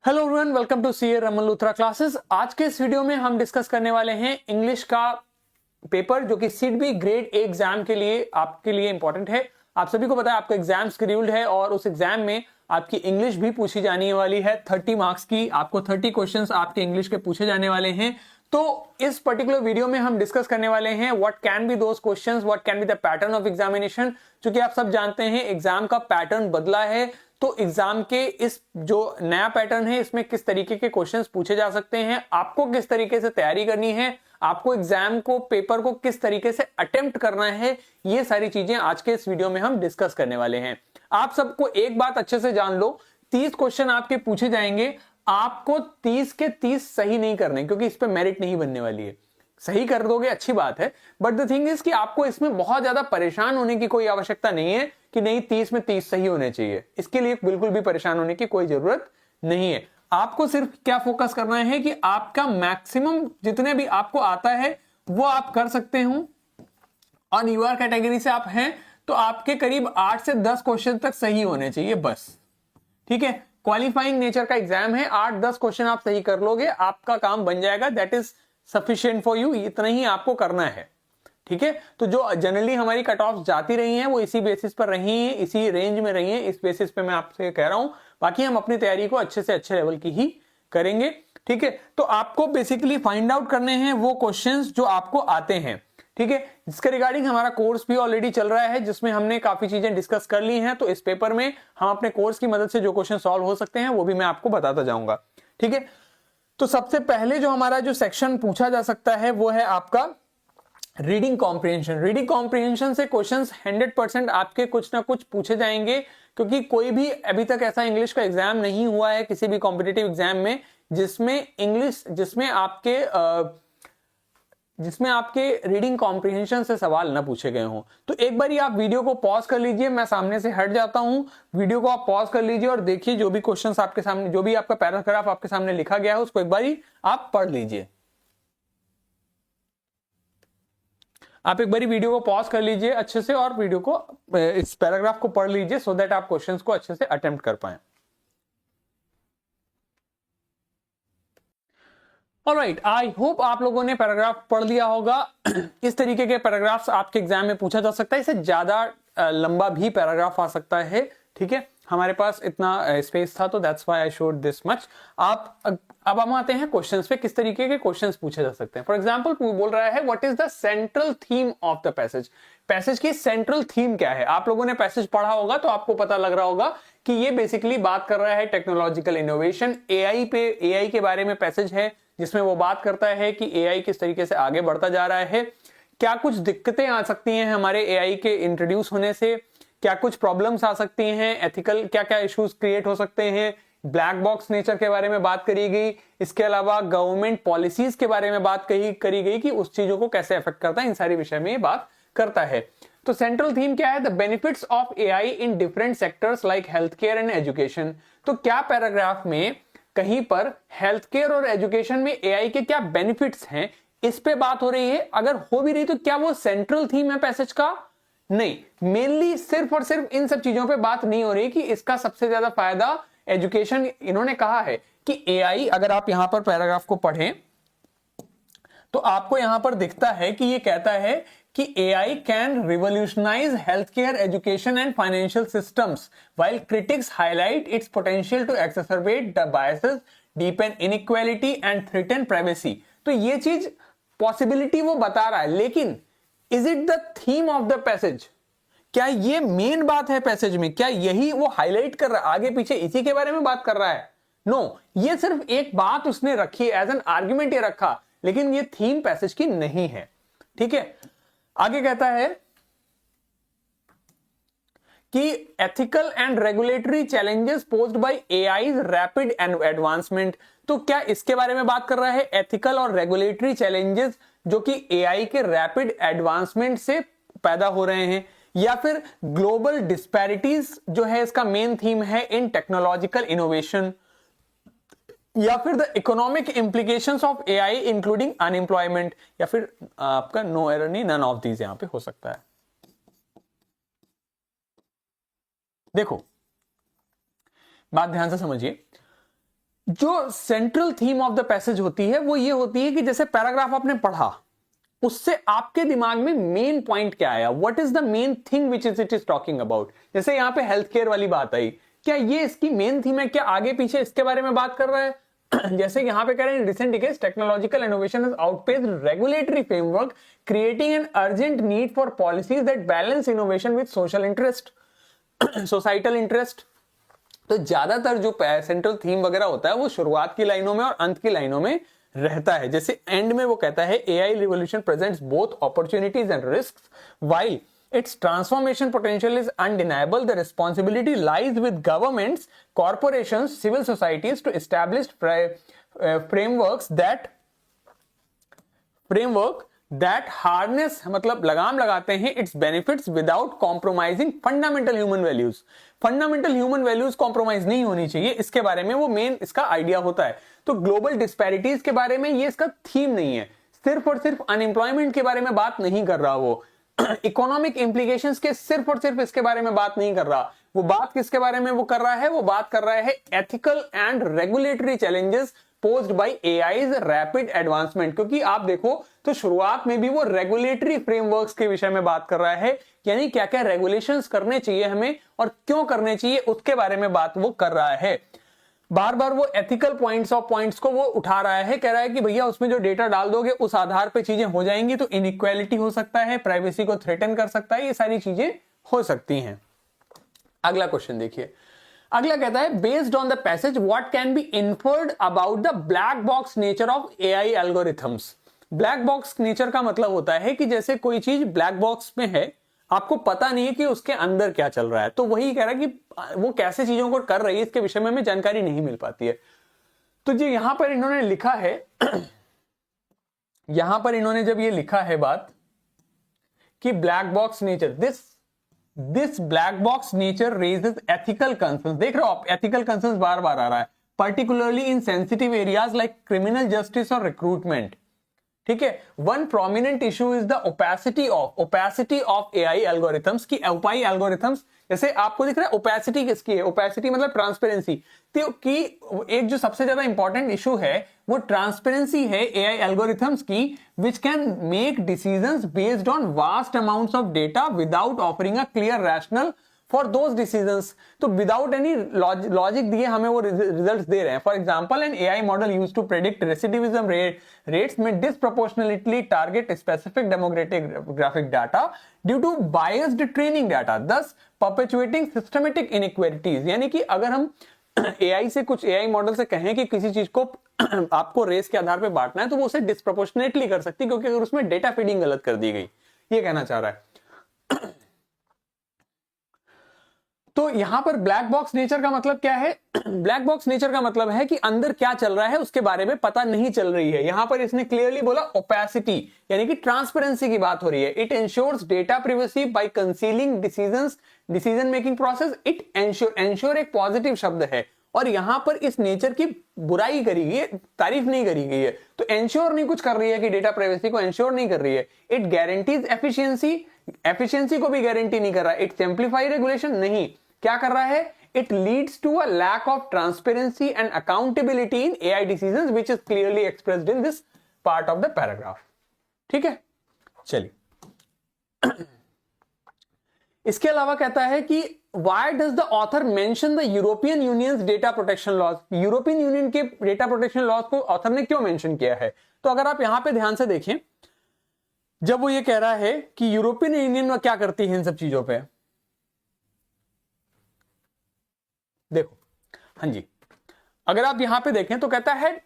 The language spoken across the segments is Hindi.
Hello everyone, welcome to CA Raman Luthra classes. आज के इस वीडियो में हम डिस्कस करने वाले हैं इंग्लिश का पेपर जो कि सीडबी ग्रेड ए एग्जाम के लिए आपके लिए इंपॉर्टेंट है। आप सभी को पता है आपका एग्जाम शेड्यूल्ड है और उस एग्जाम में आपकी इंग्लिश भी पूछी जाने वाली है 30 मार्क्स की। आपको 30 क्वेश्चंस आपके इंग्लिश के पूछे जाने वाले हैं। तो इस पर्टिकुलर वीडियो में हम डिस्कस करने वाले हैं what can B those questions, what can be the pattern of examination. क्योंकि आप सब जानते हैं एग्जाम का पैटर्न बदला है, तो एग्जाम के इस जो नया पैटर्न है इसमें किस तरीके के क्वेश्चंस पूछे जा सकते हैं, आपको किस तरीके से तैयारी करनी है, आपको एग्जाम को पेपर को किस तरीके से अटेम्प्ट करना है, ये सारी चीजें आज के इस वीडियो में हम डिस्कस करने वाले हैं। आप सबको एक बात अच्छे से जान लो, 30 क्वेश्चन आपके पूछे जाएंगे, आपको 30 के 30 सही नहीं करने, क्योंकि इस पे मेरिट नहीं बनने वाली है। सही कर दोगे अच्छी बात है, बट द थिंग इज कि आपको इसमें बहुत ज्यादा परेशान होने की कोई आवश्यकता नहीं है कि नहीं 30 में 30 सही होने चाहिए। इसके लिए बिल्कुल भी परेशान होने की कोई जरूरत नहीं है। आपको सिर्फ क्या फोकस करना है कि आपका मैक्सिमम जितने भी आपको आता है वो आप कर सकते हो, और यूआर कैटेगरी से आप हैं तो आपके करीब 8 से 10 क्वेश्चन तक सही होने चाहिए बस। ठीक है, क्वालिफाइंग नेचर का एग्जाम है, 8-10 क्वेश्चन आप सही कर लोगे, आपका काम बन जाएगा। That is sufficient for you, इतना ही आपको करना है। ठीक है, तो जो जनरली हमारी कट ऑफ जाती रही हैं वो इसी बेसिस पर रही हैं, इसी रेंज में रही हैं, इस बेसिस पे मैं आपसे कह रहा हूं। बाकी हम अपनी तैयारी को अच्छे से अच्छे लेवल की ही करेंगे। ठीक है, तो आपको बेसिकली फाइंड आउट करने हैं वो क्वेश्चंस जो आपको आते हैं। ठीक है, इसके रिगार्डिंग हमारा कोर्स भी ऑलरेडी चल रहा है जिसमें हमने काफी चीजें डिस्कस कर ली हैं। तो इस पेपर में हम अपने कोर्स की मदद से जो क्वेश्चन सॉल्व हो सकते हैं वो भी मैं आपको बताता जाऊंगा। ठीक है, तो सबसे पहले जो हमारा जो सेक्शन पूछा जा सकता है वो है आपका रीडिंग कॉम्प्रिहेंशन। रीडिंग कॉम्प्रिहेंशन से क्वेश्चंस 100% आपके कुछ ना कुछ पूछे जाएंगे, क्योंकि कोई भी अभी तक ऐसा इंग्लिश का एग्जाम नहीं हुआ है किसी भी कॉम्पिटिटिव एग्जाम में जिसमें आपके रीडिंग कॉम्प्रिहेंशन से सवाल ना पूछे गए हों। तो एक बार आप वीडियो को पॉज कर लीजिए, मैं सामने से हट जाता हूं, वीडियो को आप पॉज कर लीजिए और देखिए जो भी क्वेश्चंस आपके सामने, जो भी आपका पैराग्राफ आपके सामने लिखा गया है उसको एक बार आप पढ़ लीजिए। आप एक बार वीडियो को पॉज कर लीजिए अच्छे से और वीडियो को, इस पैराग्राफ को पढ़ लीजिए सो दैट आप क्वेश्चंस को अच्छे से अटेम्प्ट कर पाए। ऑलराइट, आई होप आप लोगों ने पैराग्राफ पढ़ लिया होगा। इस तरीके के पैराग्राफ्स आपके एग्जाम में पूछा जा सकता है, इससे ज्यादा लंबा भी पैराग्राफ आ सकता है। ठीक है, हमारे पास इतना स्पेस था तो that's why I showed this much. अब हम आते हैं क्वेश्चंस पे, किस तरीके के क्वेश्चंस पूछे जा सकते हैं। फॉर एग्जांपल बोल रहा है what is the central theme of the passage. Passage की सेंट्रल थीम क्या है। आप लोगों ने पैसेज पढ़ा होगा तो आपको पता लग रहा होगा कि ये बेसिकली बात कर रहा है टेक्नोलॉजिकल इनोवेशन, एआई पे, एआई के बारे में पैसेज है जिसमें वो बात करता है कि एआई किस तरीके से आगे बढ़ता जा रहा है, क्या कुछ दिक्कतें आ सकती हैं हमारे एआई के इंट्रोड्यूस होने से, क्या कुछ प्रॉब्लम्स आ सकती हैं, एथिकल क्या क्या इश्यूज क्रिएट हो सकते हैं, ब्लैक बॉक्स नेचर के बारे में बात करी गई। इसके अलावा गवर्नमेंट पॉलिसीज के बारे में बात करी गई कि उस चीजों को कैसे अफेक्ट करता है, इन सारी विषय में ये बात करता है। तो सेंट्रल थीम क्या है, the benefits of AI in different sectors like health care and education. तो क्या पैराग्राफ में कहीं पर हेल्थ केयर और एजुकेशन में एआई के क्या बेनिफिट्स हैं इस पे बात हो रही है। अगर हो भी रही तो क्या वो सेंट्रल थीम है पैसेज का? नहीं, मेनली सिर्फ और सिर्फ इन सब चीजों पे बात नहीं हो रही कि इसका सबसे ज्यादा फायदा एजुकेशन। इन्होंने कहा है कि एआई, अगर आप यहां पर पैराग्राफ को पढ़ें तो आपको यहां पर दिखता है कि ये कहता है कि AI can revolutionize healthcare, education and financial systems, while critics highlight its potential to exacerbate the biases, deepen inequality and threaten privacy। तो ये चीज पॉसिबिलिटी वो बता रहा है, लेकिन is it the theme of the passage? क्या ये मेन बात है पैसेज में? क्या यही वो हाईलाइट कर रहा है? आगे पीछे इसी के बारे में बात कर रहा है? नो, ये सिर्फ एक बात उसने रखी, एज एन आर्ग्यूमेंट ये रखा, लेकिन ये थीम पैसेज की नहीं है। ठीक है, आगे कहता है कि ethical and regulatory challenges posed bye AI rapid advancement. तो क्या इसके बारे में बात कर रहा है, एथिकल और रेगुलेटरी चैलेंजेस जो कि एआई के रैपिड एडवांसमेंट से पैदा हो रहे हैं, या फिर ग्लोबल डिस्पैरिटीज जो है इसका मेन थीम है इन टेक्नोलॉजिकल इनोवेशन, या फिर the economic implications of AI including unemployment, या फिर आपका नो एरर नहीं, नन ऑफ दीज यहां पे हो सकता है। देखो, बात ध्यान से समझिए, जो central theme of the passage होती है वो ये होती है कि जैसे पैराग्राफ आपने पढ़ा, उससे आपके दिमाग में मेन पॉइंट क्या आया, what is the main thing which is it is talking about. जैसे यहां पे हेल्थ केयर वाली बात आई, क्या ये इसकी मेन थीम है, क्या आगे पीछे इसके बारे में बात कर रहा है? जैसे यहां पे कह रहे हैं recent decades technological innovation has outpaced regulatory framework creating an urgent need for policies that balance innovation with social interest, societal interest. तो ज्यादातर जो सेंट्रल थीम वगैरह होता है वो शुरुआत की लाइनों में और अंत की लाइनों में रहता है। जैसे एंड में वो कहता है AI revolution presents both opportunities and risks while its transformation potential is undeniable. The responsibility lies with governments, corporations, civil societies to establish frameworks that harness मतलब लगाम लगाते हैं its benefits without compromising fundamental human values. Fundamental human values compromise नहीं होनी चाहिए, इसके बारे में वो मेन इसका आइडिया होता है। तो ग्लोबल डिस्पैरिटीज के बारे में ये इसका थीम नहीं है, सिर्फ और सिर्फ अनएम्प्लॉयमेंट के बारे में बात नहीं कर रहा वो, इकोनॉमिक इंप्लीकेशंस के सिर्फ और सिर्फ इसके बारे में बात नहीं कर रहा। वो बात किसके बारे में वो कर रहा है, वो बात कर रहा है ethical and regulatory challenges posed by AI's rapid advancement. क्योंकि आप देखो तो शुरुआत में भी वो रेगुलेटरी फ्रेमवर्क्स के विषय में बात कर रहा है, यानी क्या क्या रेगुलेशंस करने चाहिए हमें और क्यों करने चाहिए उसके बारे में बात वो कर रहा है। बार बार वो एथिकल पॉइंट्स को वो उठा रहा है, कह रहा है कि भैया उसमें जो डेटा डाल दोगे उस आधार पे चीजें हो जाएंगी, तो इनइक्वालिटी हो सकता है, प्राइवेसी को थ्रेटन कर सकता है, ये सारी चीजें हो सकती हैं। अगला क्वेश्चन देखिए, अगला कहता है based on the passage what can be inferred about the black box nature of AI algorithms. Black box nature का मतलब होता है कि जैसे कोई चीज ब्लैक बॉक्स में है, आपको पता नहीं है कि उसके अंदर क्या चल रहा है, तो वही कह रहा है कि वो कैसे चीजों को कर रही है इसके विषय में हमें जानकारी नहीं मिल पाती है। तो जी यहां पर इन्होंने लिखा है यहां पर इन्होंने जब ये लिखा है बात कि black box nature, this black box nature raises ethical concerns. देख रहे हो आप, एथिकल कंसर्न्स बार बार आ रहा है, particularly in sensitive areas like criminal justice और रिक्रूटमेंट। ठीक है, one prominent issue is the opacity of AI algorithms की एओपाई एल्गोरिथम्स। जैसे आपको दिख रहा है ओपेसिटी किसकी है, ओपेसिटी मतलब ट्रांसपेरेंसी, तो कि एक जो सबसे ज्यादा इंपॉर्टेंट इशू है वो ट्रांसपेरेंसी है एआई एल्गोरिथम्स की, which can make decisions based on vast amounts of data without offering a clear rational for those decisions. तो विदाउट एनी लॉजिक दिए हमें वो रिजल्ट्स दे रहे हैं। For example an AI model used to predict recidivism rates में disproportionately target specific demographic data due to biased training data, thus perpetuating systematic inequalities। यानी कि अगर हम एआई से कुछ एआई मॉडल से कहें कि किसी चीज को आपको रेस के आधार पर बांटना है, तो वो उसे डिस्प्रोपोर्शनेटली कर सकती है, क्योंकि अगर उसमें डेटा फीडिंग गलत कर दी गई, ये कहना चाह रहा है। तो यहां पर ब्लैक बॉक्स नेचर का मतलब क्या है? ब्लैक बॉक्स नेचर का मतलब है कि अंदर क्या चल रहा है उसके बारे में पता नहीं चल रही है। यहां पर इसने क्लियरली बोला ओपेसिटी, यानी कि ट्रांसपेरेंसी की बात हो रही है। It ensures data privacy by concealing decision making process. It ensure एक पॉजिटिव शब्द है और यहां पर इस नेचर की बुराई करी गई है, तारीफ नहीं करी गई है। तो एंश्योर नहीं कुछ कर रही है कि डेटा प्राइवेसी को एंश्योर नहीं कर रही है। इट गारंटीज एफिशिएंसी को भी गारंटी नहीं कर रहा है। इट सिंप्लीफाई रेगुलेशन, नहीं, क्या कर रहा है? It leads to a lack of transparency and accountability in AI decisions which is clearly expressed in this part of the paragraph. ठीक है, चलिए इसके अलावा कहता है कि why does the author mention the European Union's data protection laws? European union के डेटा प्रोटेक्शन लॉज को ऑथर ने क्यों मेंशन किया है? तो अगर आप यहां पे ध्यान से देखें, जब वो ये कह रहा है कि यूरोपियन यूनियन क्या करती है इन सब चीजों पे, देखो, हाँ जी, अगर आप यहां पे देखें तो कहता है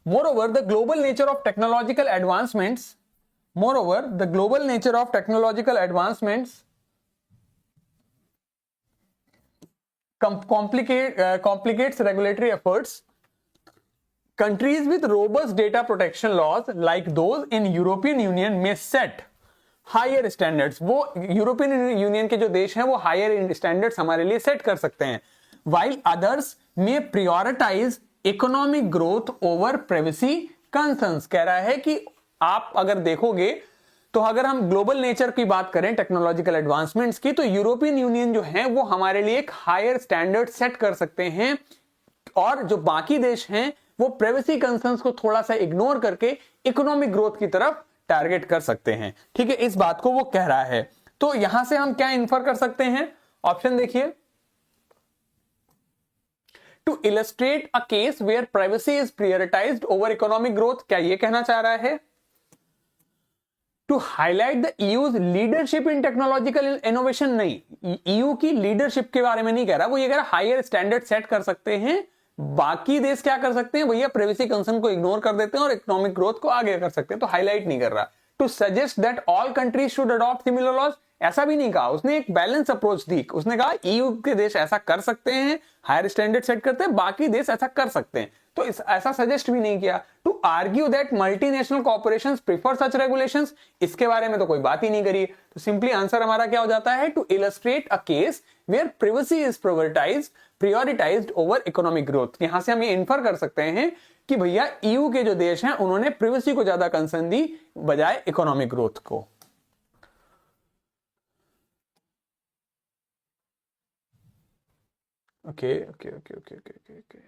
moreover the global nature of technological advancements complicates regulatory efforts. Countries with robust data protection laws like those in European Union may set higher standards. वो यूरोपियन यूनियन के जो देश हैं वो हायर स्टैंडर्ड्स हमारे लिए सेट कर सकते हैं, while others may prioritize economic growth over privacy concerns। कह रहा है कि आप अगर देखोगे तो अगर हम ग्लोबल नेचर की बात करें टेक्नोलॉजिकल एडवांसमेंट्स की, तो यूरोपियन यूनियन जो है वो हमारे लिए एक हायर स्टैंडर्ड सेट कर सकते हैं, और जो बाकी देश हैं वो प्राइवेसी कंसर्न्स को थोड़ा सा इग्नोर करके इकोनॉमिक ग्रोथ की तरफ टारगेट कर सकते हैं। ठीक है, इस बात को वो कह रहा है। तो यहां से हम क्या इन्फर कर सकते हैं, ऑप्शन देखिए, to illustrate a case where privacy is prioritised over economic growth, क्या ये कहना चाह रहा है? To highlight the EU's leadership in technological innovation, नहीं, ईयू की लीडरशिप के बारे में नहीं कह रहा, वो ये कह रहा हायर स्टैंडर्ड सेट कर सकते हैं, बाकी देश क्या कर सकते हैं भैया, प्राइवेसी कंसर्न को इग्नोर कर देते हैं और इकोनॉमिक ग्रोथ को आगे कर सकते हैं, तो हाईलाइट नहीं कर रहा। To suggest that all countries should adopt similar laws, ऐसा भी नहीं कहा, उसने एक बैलेंस अप्रोच दी, उसने कहा ईयू के देश ऐसा कर सकते हैं, हायर स्टैंडर्ड सेट करते हैं, बाकी देश ऐसा कर सकते हैं, तो ऐसा सजेस्ट भी नहीं किया। To argue that multinational corporations prefer such regulations, इसके बारे में तो कोई बात ही नहीं करी। तो सिंपली आंसर हमारा क्या हो जाता है, to illustrate a case where privacy is prioritised over economic growth. यहां से हम ये इन्फर कर सकते हैं कि भैया ईयू के जो देश हैं उन्होंने प्राइवेसी को ज्यादा कंसर्न दी बजाय इकोनॉमिक ग्रोथ को। Okay okay okay okay okay okay,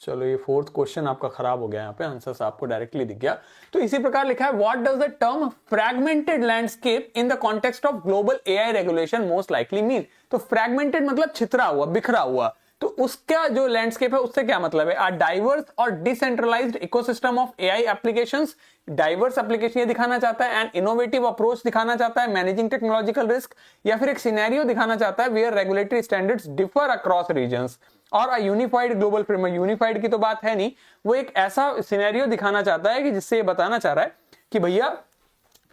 चलो ये फोर्थ क्वेश्चन आपका खराब हो गया, यहाँ पे आंसर आपको डायरेक्टली दिख गया। तो इसी प्रकार लिखा है, what does the term fragmented landscape in the context of global AI regulation most likely mean. तो फ्रैगमेंटेड मतलब छितरा हुआ, बिखरा हुआ, तो उसका जो लैंडस्केप है उससे क्या मतलब है, आ डाइवर्स और decentralised ecosystem of AI applications, diverse application ये दिखाना चाहता है, एंड इनोवेटिव अप्रोच दिखाना चाहता है, मैनेजिंग टेक्नोलॉजिकल रिस्क, या फिर एक सिनेरियो दिखाना चाहता है where regulatory standards differ across regions और a unified global framework. Unified की तो बात है नहीं, वो एक ऐसा सिनेरियो दिखाना चाहता है कि जिससे ये बताना चाह रहा है कि भैया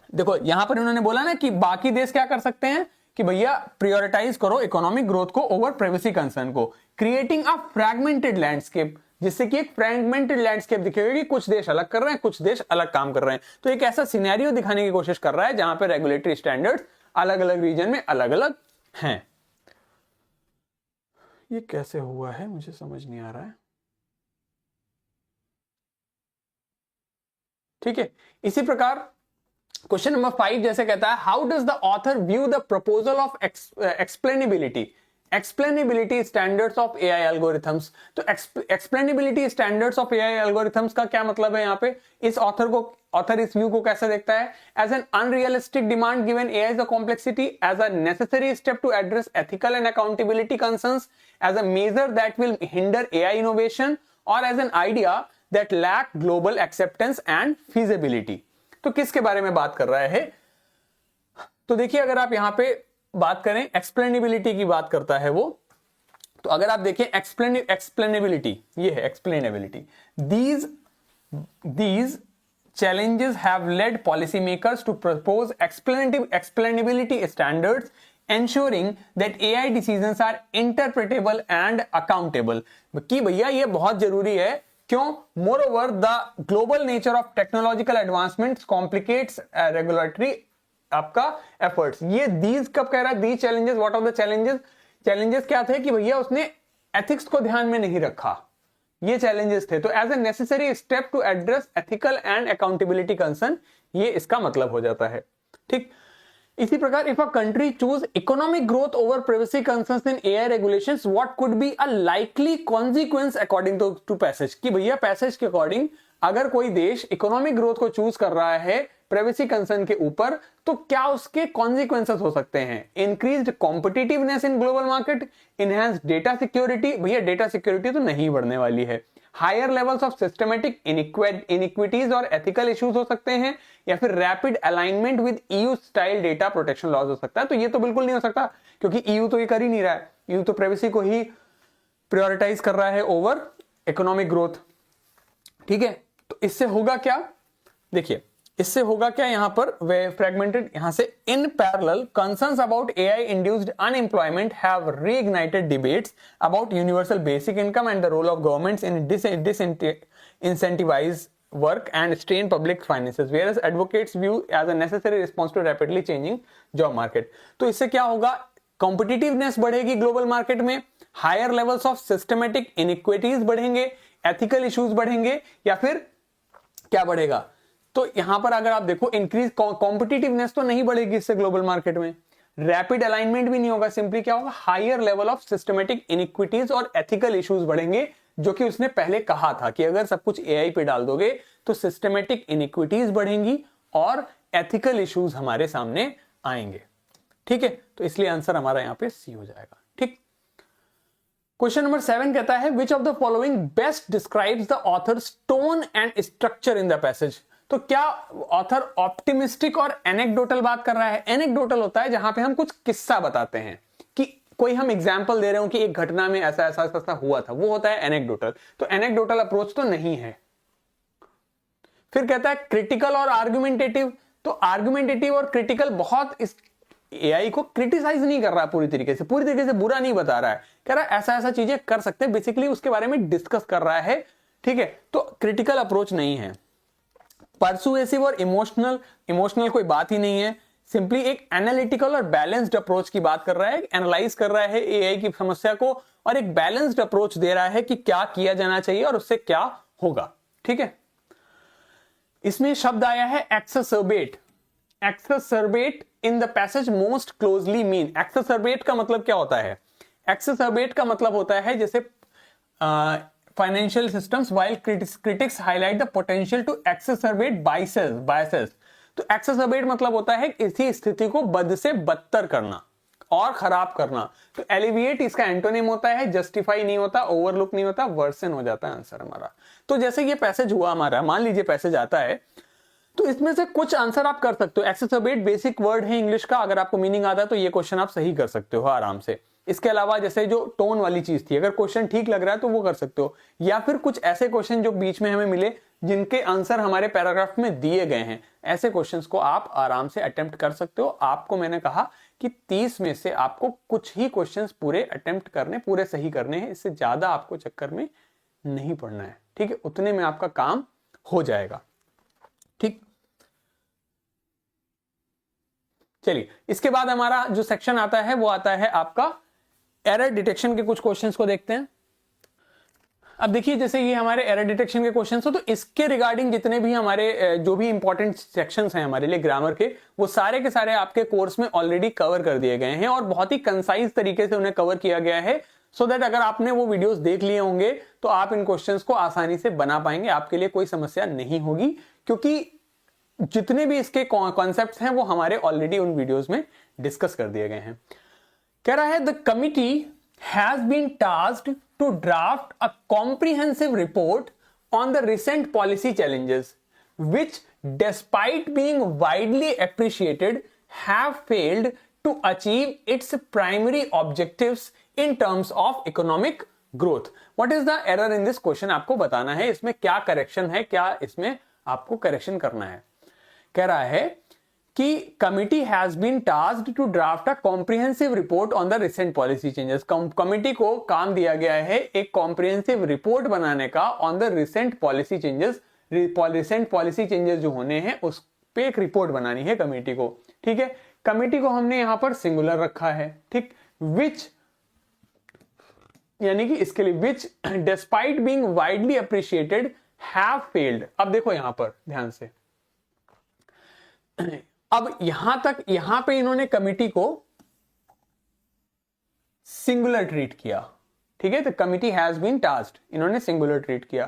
देखो, यहां पर उन्होंने बोला ना कि बाकी देश क्या कर सकते हैं कि भैया प्रायोरिटाइज करो इकोनॉमिक ग्रोथ को ओवर प्राइवेसी कंसर्न को, क्रिएटिंग अ फ्रैगमेंटेड लैंडस्केप, जिससे कि एक फ्रैगमेंटेड लैंडस्केप दिखेगा कि कुछ देश अलग कर रहे हैं, कुछ देश अलग काम कर रहे हैं। तो एक ऐसा सिनेरियो दिखाने की कोशिश कर रहा है जहां पे रेगुलेटरी स्टैंडर्ड्स अलग अलग रीजन में अलग अलग हैं। ये कैसे हुआ है मुझे समझ नहीं आ रहा है। ठीक है, इसी प्रकार क्वेश्चन नंबर 5 जैसे कहता है, how does the author view the proposal of explainability standards of AI algorithms. तो explainability standards of AI algorithms का क्या मतलब है यहाँ पे, इस ऑथर इस व्यू को कैसे देखता है, as an unrealistic demand given AI is the complexity, as a necessary step to address ethical and accountability concerns, as a measure that will hinder AI innovation, और as an idea that lack global acceptance and feasibility. तो किसके बारे में बात कर रहा है? तो देखिए, अगर आप यहां पे बात करें एक्सप्लेनेबिलिटी की बात करता है वो, तो अगर आप देखें एक्सप्लेनेबिलिटी, ये है एक्सप्लेनेबिलिटी, these challenges have led policymakers to propose explainability standards ensuring that AI decisions are interpretable and accountable। कि भैया ये बहुत जरूरी है, क्यों? Moreover, the global nature of technological advancements complicates regulatory आपका efforts। ये these कब कह रहा है? These challenges, what are the challenges? Challenges क्या थे कि भैया उसने ethics को ध्यान में नहीं रखा, ये चैलेंजेस थे। तो as a necessary step to address ethical and accountability concern, ये इसका मतलब हो जाता है। ठीक, इसी प्रकार if a country choose economic growth over privacy concerns in AI regulations, what could be a likely consequence according to passage. कि भैया पैसेज के अकॉर्डिंग अगर कोई देश इकोनॉमिक ग्रोथ को चूज कर रहा है प्राइवेसी कंसर्न के ऊपर, तो क्या उसके कॉन्सिक्वेंसेस हो सकते हैं? Increased competitiveness in global market, enhance data security, भैया डेटा सिक्योरिटी तो नहीं बढ़ने वाली है, higher levels of systematic inequities और एथिकल इश्यूज हो सकते हैं, या फिर rapid alignment with EU style data protection laws हो सकता है। तो ये तो बिल्कुल नहीं हो सकता, क्योंकि ईयू तो ये कर ही नहीं रहा है, ईयू तो प्राइवेसी को ही प्रायोरिटाइज कर रहा है ओवर इकोनॉमिक ग्रोथ। ठीक है, तो इससे होगा क्या, देखिए इससे होगा क्या, यहां पर वे फ्रेगमेंटेड, यहां से in parallel concerns about AI induced unemployment have reignited debates about universal basic income and the role of governments in disincentivize work and strain public finances, whereas advocates view as a necessary response to rapidly changing job market। तो इससे क्या होगा, कॉम्पिटिटिवनेस बढ़ेगी ग्लोबल मार्केट में, हायर लेवल्स ऑफ सिस्टमेटिक इनइक्विटीज बढ़ेंगे, एथिकल इश्यूज बढ़ेंगे, या फिर क्या बढ़ेगा? तो यहां पर अगर आप देखो इंक्रीज कॉम्पिटिटिवनेस तो नहीं बढ़ेगी इससे ग्लोबल मार्केट में, रैपिड अलाइनमेंट भी नहीं होगा, सिंपली क्या होगा, higher level of systematic inequities और एथिकल इश्यूज बढ़ेंगे, जो कि उसने पहले कहा था कि अगर सब कुछ एआई पे डाल दोगे तो सिस्टमेटिक इनइक्विटीज बढ़ेंगी और एथिकल इश्यूज हमारे सामने आएंगे। ठीक है, तो इसलिए आंसर हमारा यहां पे सी हो जाएगा। ठीक, क्वेश्चन नंबर 7 कहता है which of the following best describes the author's tone and structure in the passage. तो क्या ऑथर ऑप्टिमिस्टिक और एनेक्डोटल बात कर रहा है? एनेक्डोटल होता है जहां पे हम कुछ किस्सा बताते हैं, कि कोई हम एग्जाम्पल दे रहे हो कि एक घटना में ऐसा ऐसा ऐसा हुआ था, वो होता है एनेक्डोटल। तो एनेक्डोटल अप्रोच तो नहीं है। फिर कहता है क्रिटिकल और आर्गुमेंटेटिव। तो आर्गुमेंटेटिव और क्रिटिकल बहुत इस एआई को क्रिटिसाइज नहीं कर रहा पूरी तरीके से बुरा नहीं बता रहा है, कह रहा है ऐसा ऐसा चीजें कर सकते हैं, बेसिकली उसके बारे में डिस्कस कर रहा है। ठीक है, तो क्रिटिकल अप्रोच नहीं है। परसुएसिव और इमोशनल कोई बात ही नहीं है, सिंपली एक एनालिटिकल और बैलेंस्ड अप्रोच की बात कर रहा है, एनालाइज कर रहा है एआई की समस्या को और एक बैलेंस्ड अप्रोच दे रहा है कि क्या किया जाना चाहिए और उससे क्या होगा। ठीक है, इसमें शब्द आया है exacerbate. Exacerbate in the passage most closely mean. Exacerbate का मतलब क्या होता है? एक्ससर्बेट का मतलब होता है जैसे financial systems while critics highlight the potential to exacerbate biases. तो एक्ससर्बेट मतलब होता है इसी स्थिति को बद से बदतर करना और खराब करना। तो एलिविएट इसका एंटोनिम होता है, जस्टिफाई नहीं होता, ओवरलुक नहीं होता, वर्सन हो जाता है आंसर हमारा। तो जैसे ये पैसेज हुआ हमारा, मान लीजिए पैसेज आता है, तो इसमें से कुछ आंसर आप कर सकते हो। एक्ससर्बेट बेसिक वर्ड है इंग्लिश का, अगर आपको मीनिंग आता है तो ये क्वेश्चन आप सही कर सकते हो आराम से। इसके अलावा जैसे जो टोन वाली चीज थी, अगर क्वेश्चन ठीक लग रहा है तो वो कर सकते हो, या फिर कुछ ऐसे क्वेश्चन जो बीच में हमें मिले जिनके आंसर हमारे पैराग्राफ में दिए गए हैं, ऐसे क्वेश्चंस को आप आराम से अटेम्प्ट कर सकते हो। आपको मैंने कहा कि 30 में से आपको कुछ ही क्वेश्चंस पूरे अटेम्प्ट करने, पूरे सही करने हैं, इससे ज्यादा आपको चक्कर में नहीं पड़ना है। ठीक है, उतने में आपका काम हो जाएगा। ठीक, चलिए इसके बाद हमारा जो सेक्शन आता है वो आता है आपका एरर डिटेक्शन के कुछ क्वेश्चंस को देखते हैं। अब देखिए जैसे ये हमारे एरर डिटेक्शन के क्वेश्चंस हो, तो इसके रिगार्डिंग जितने भी हमारे जो भी इंपॉर्टेंट सेक्शंस हैं हमारे लिए ग्रामर के, वो सारे के सारे आपके कोर्स में ऑलरेडी कवर कर दिए गए हैं और बहुत ही कंसाइज तरीके से उन्हें कवर किया गया है, सो दैट अगर आपने वो वीडियोस देख लिए होंगे तो आप इन क्वेश्चंस को आसानी से बना पाएंगे, आपके लिए कोई समस्या नहीं होगी, क्योंकि जितने भी इसके कॉन्सेप्ट्स हैं वो हमारे ऑलरेडी उन वीडियोस में डिस्कस कर दिए गए हैं। कह रहा है the committee has been tasked to draft a comprehensive report on the recent policy challenges which despite being widely appreciated have failed to achieve its primary objectives in terms of economic growth. What is the error in this question? आपको बताना है इसमें क्या करेक्शन है, क्या इसमें आपको करेक्शन करना है। कह रहा है कि committee has been tasked to draft a comprehensive report on the recent policy changes. Committee को काम दिया गया है एक कॉम्प्रिहेंसिव रिपोर्ट बनाने का on the recent policy changes. Recent policy changes जो होने हैं उस पे एक रिपोर्ट बनानी है कमिटी को। ठीक है, कमिटी को हमने यहां पर सिंगुलर रखा है। ठीक, विच यानी कि इसके लिए which despite being widely appreciated have failed. अब देखो यहां पर ध्यान से, अब यहां पे इन्होंने कमिटी को सिंगुलर ट्रीट किया। ठीक है, तो कमिटी हैज बीन टास्क्ड, इन्होंने सिंगुलर ट्रीट किया।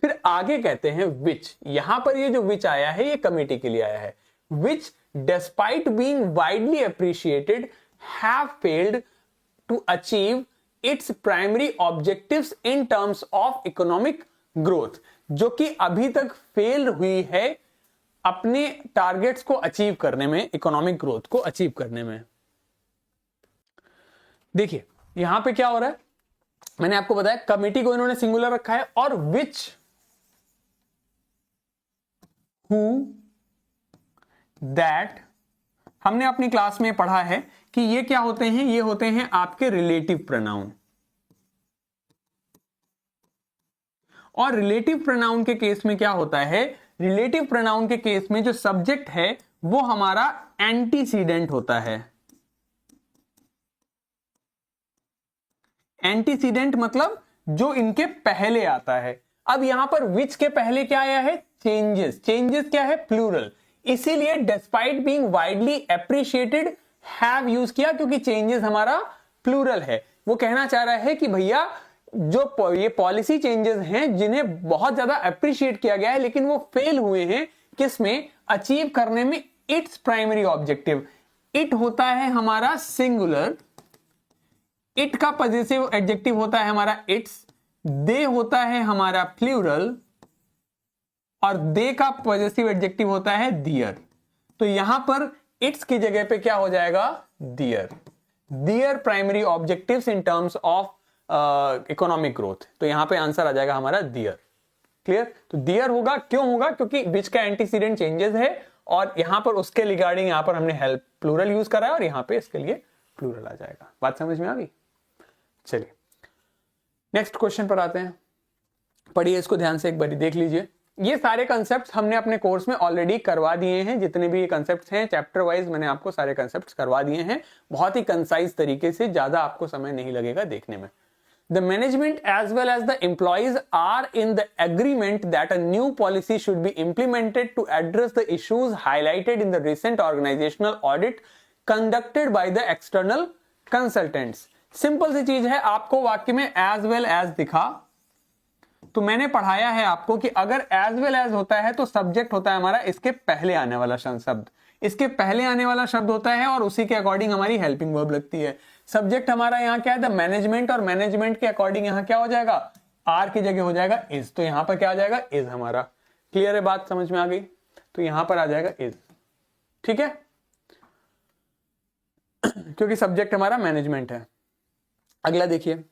फिर आगे कहते हैं विच, यहां पर ये जो विच आया है ये कमिटी के लिए आया है। Which despite being widely appreciated have failed to achieve its primary objectives in terms of economic growth, जो कि अभी तक फेल हुई है अपने टारगेट्स को अचीव करने में, इकोनॉमिक ग्रोथ को अचीव करने में। देखिए यहां पे क्या हो रहा है, मैंने आपको बताया कमिटी को इन्होंने सिंगुलर रखा है और विच, हु, दैट, हमने अपनी क्लास में पढ़ा है कि ये क्या होते हैं, ये होते हैं आपके रिलेटिव प्रोनाउन। और रिलेटिव प्रोनाउन के केस में क्या होता है, रिलेटिव प्रोनाउन के केस में जो सब्जेक्ट है वो हमारा एंटीसीडेंट होता है। एंटीसीडेंट मतलब जो इनके पहले आता है। अब यहां पर विच के पहले क्या आया है, चेंजेस, चेंजेस क्या है, प्लूरल, इसीलिए despite being widely appreciated have use किया, क्योंकि चेंजेस हमारा प्लूरल है। वो कहना चाह रहा है कि भैया जो ये पॉलिसी चेंजेस हैं जिन्हें बहुत ज्यादा अप्रिशिएट किया गया है, लेकिन वो फेल हुए हैं किसमें, अचीव करने में इट्स प्राइमरी ऑब्जेक्टिव। इट होता है हमारा सिंगुलर, इट का पॉजिटिव एडजेक्टिव होता है हमारा इट्स, दे होता है हमारा प्लूरल, और दे का पॉजिटिव एडजेक्टिव होता है दियर। तो यहां पर इट्स की जगह पे क्या हो जाएगा, their. Their primary objectives in terms of economic growth. तो यहां पे आंसर आ जाएगा हमारा दियर। क्लियर? तो दियर होगा, क्यों होगा, क्योंकि विच का एंटीसीडेंट चेंजेस है, और यहां पर उसके रिगार्डिंग यहां पर हमने हेल्प प्लूरल यूज करा है, और यहां पे इसके लिए प्लूरल आ जाएगा। बात समझ में आ गई? चलिए नेक्स्ट क्वेश्चन पर आते हैं। पढ़िए इसको ध्यान से, एक बार देख लीजिए। ये सारे कंसेप्ट्स हमने अपने कोर्स में ऑलरेडी करवा दिए हैं, जितने भी कंसेप्ट्स हैं चैप्टर वाइज मैंने आपको सारे कंसेप्ट्स करवा दिए हैं, बहुत ही कंसाइज तरीके से, ज्यादा आपको समय नहीं लगेगा देखने में। The management as well as the employees are in the agreement that a new policy should be implemented to address the issues highlighted in the recent organizational audit conducted by the external consultants. Simple सी चीज है, आपको वाक्य में as well as दिखा, तो मैंने पढ़ाया है आपको कि अगर as well as होता है तो सब्जेक्ट होता है हमारा इसके पहले आने वाला शब्द, इसके पहले आने वाला शब्द होता है, और उसी के अकॉर्डिंग हमारी हेल्पिंग वर्ब लगती है। सब्जेक्ट हमारा यहाँ क्या है, द मैनेजमेंट, और मैनेजमेंट के अकॉर्डिंग यहाँ क्या हो जाएगा, आर की जगह हो जाएगा इज, तो यहां पर क्या आ जाएगा, इज हमारा। क्लियर है, बात समझ में आ गई? तो यहां पर आ जाएगा इज, ठीक है, क्योंकि सब्जेक्ट हमारा मैनेजमेंट है। अगला देखिए,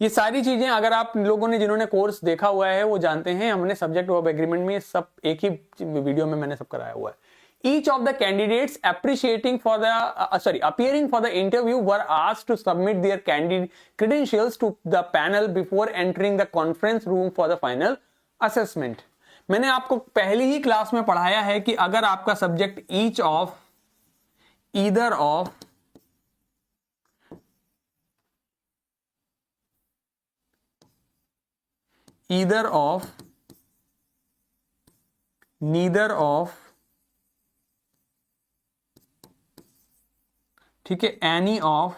ये सारी चीजें अगर आप लोगों ने जिन्होंने कोर्स देखा हुआ है वो जानते हैं, हमने सब्जेक्ट वर्ब एग्रीमेंट में सब एक ही वीडियो में मैंने सब कराया हुआ है। Each of the candidates appearing for the interview were asked to submit their credentials to the panel before entering the conference room for the final assessment. मैंने आपको पहली ही क्लास में पढ़ाया है कि अगर आपका subject each of, either of, neither of, ठीक है, एनी ऑफ,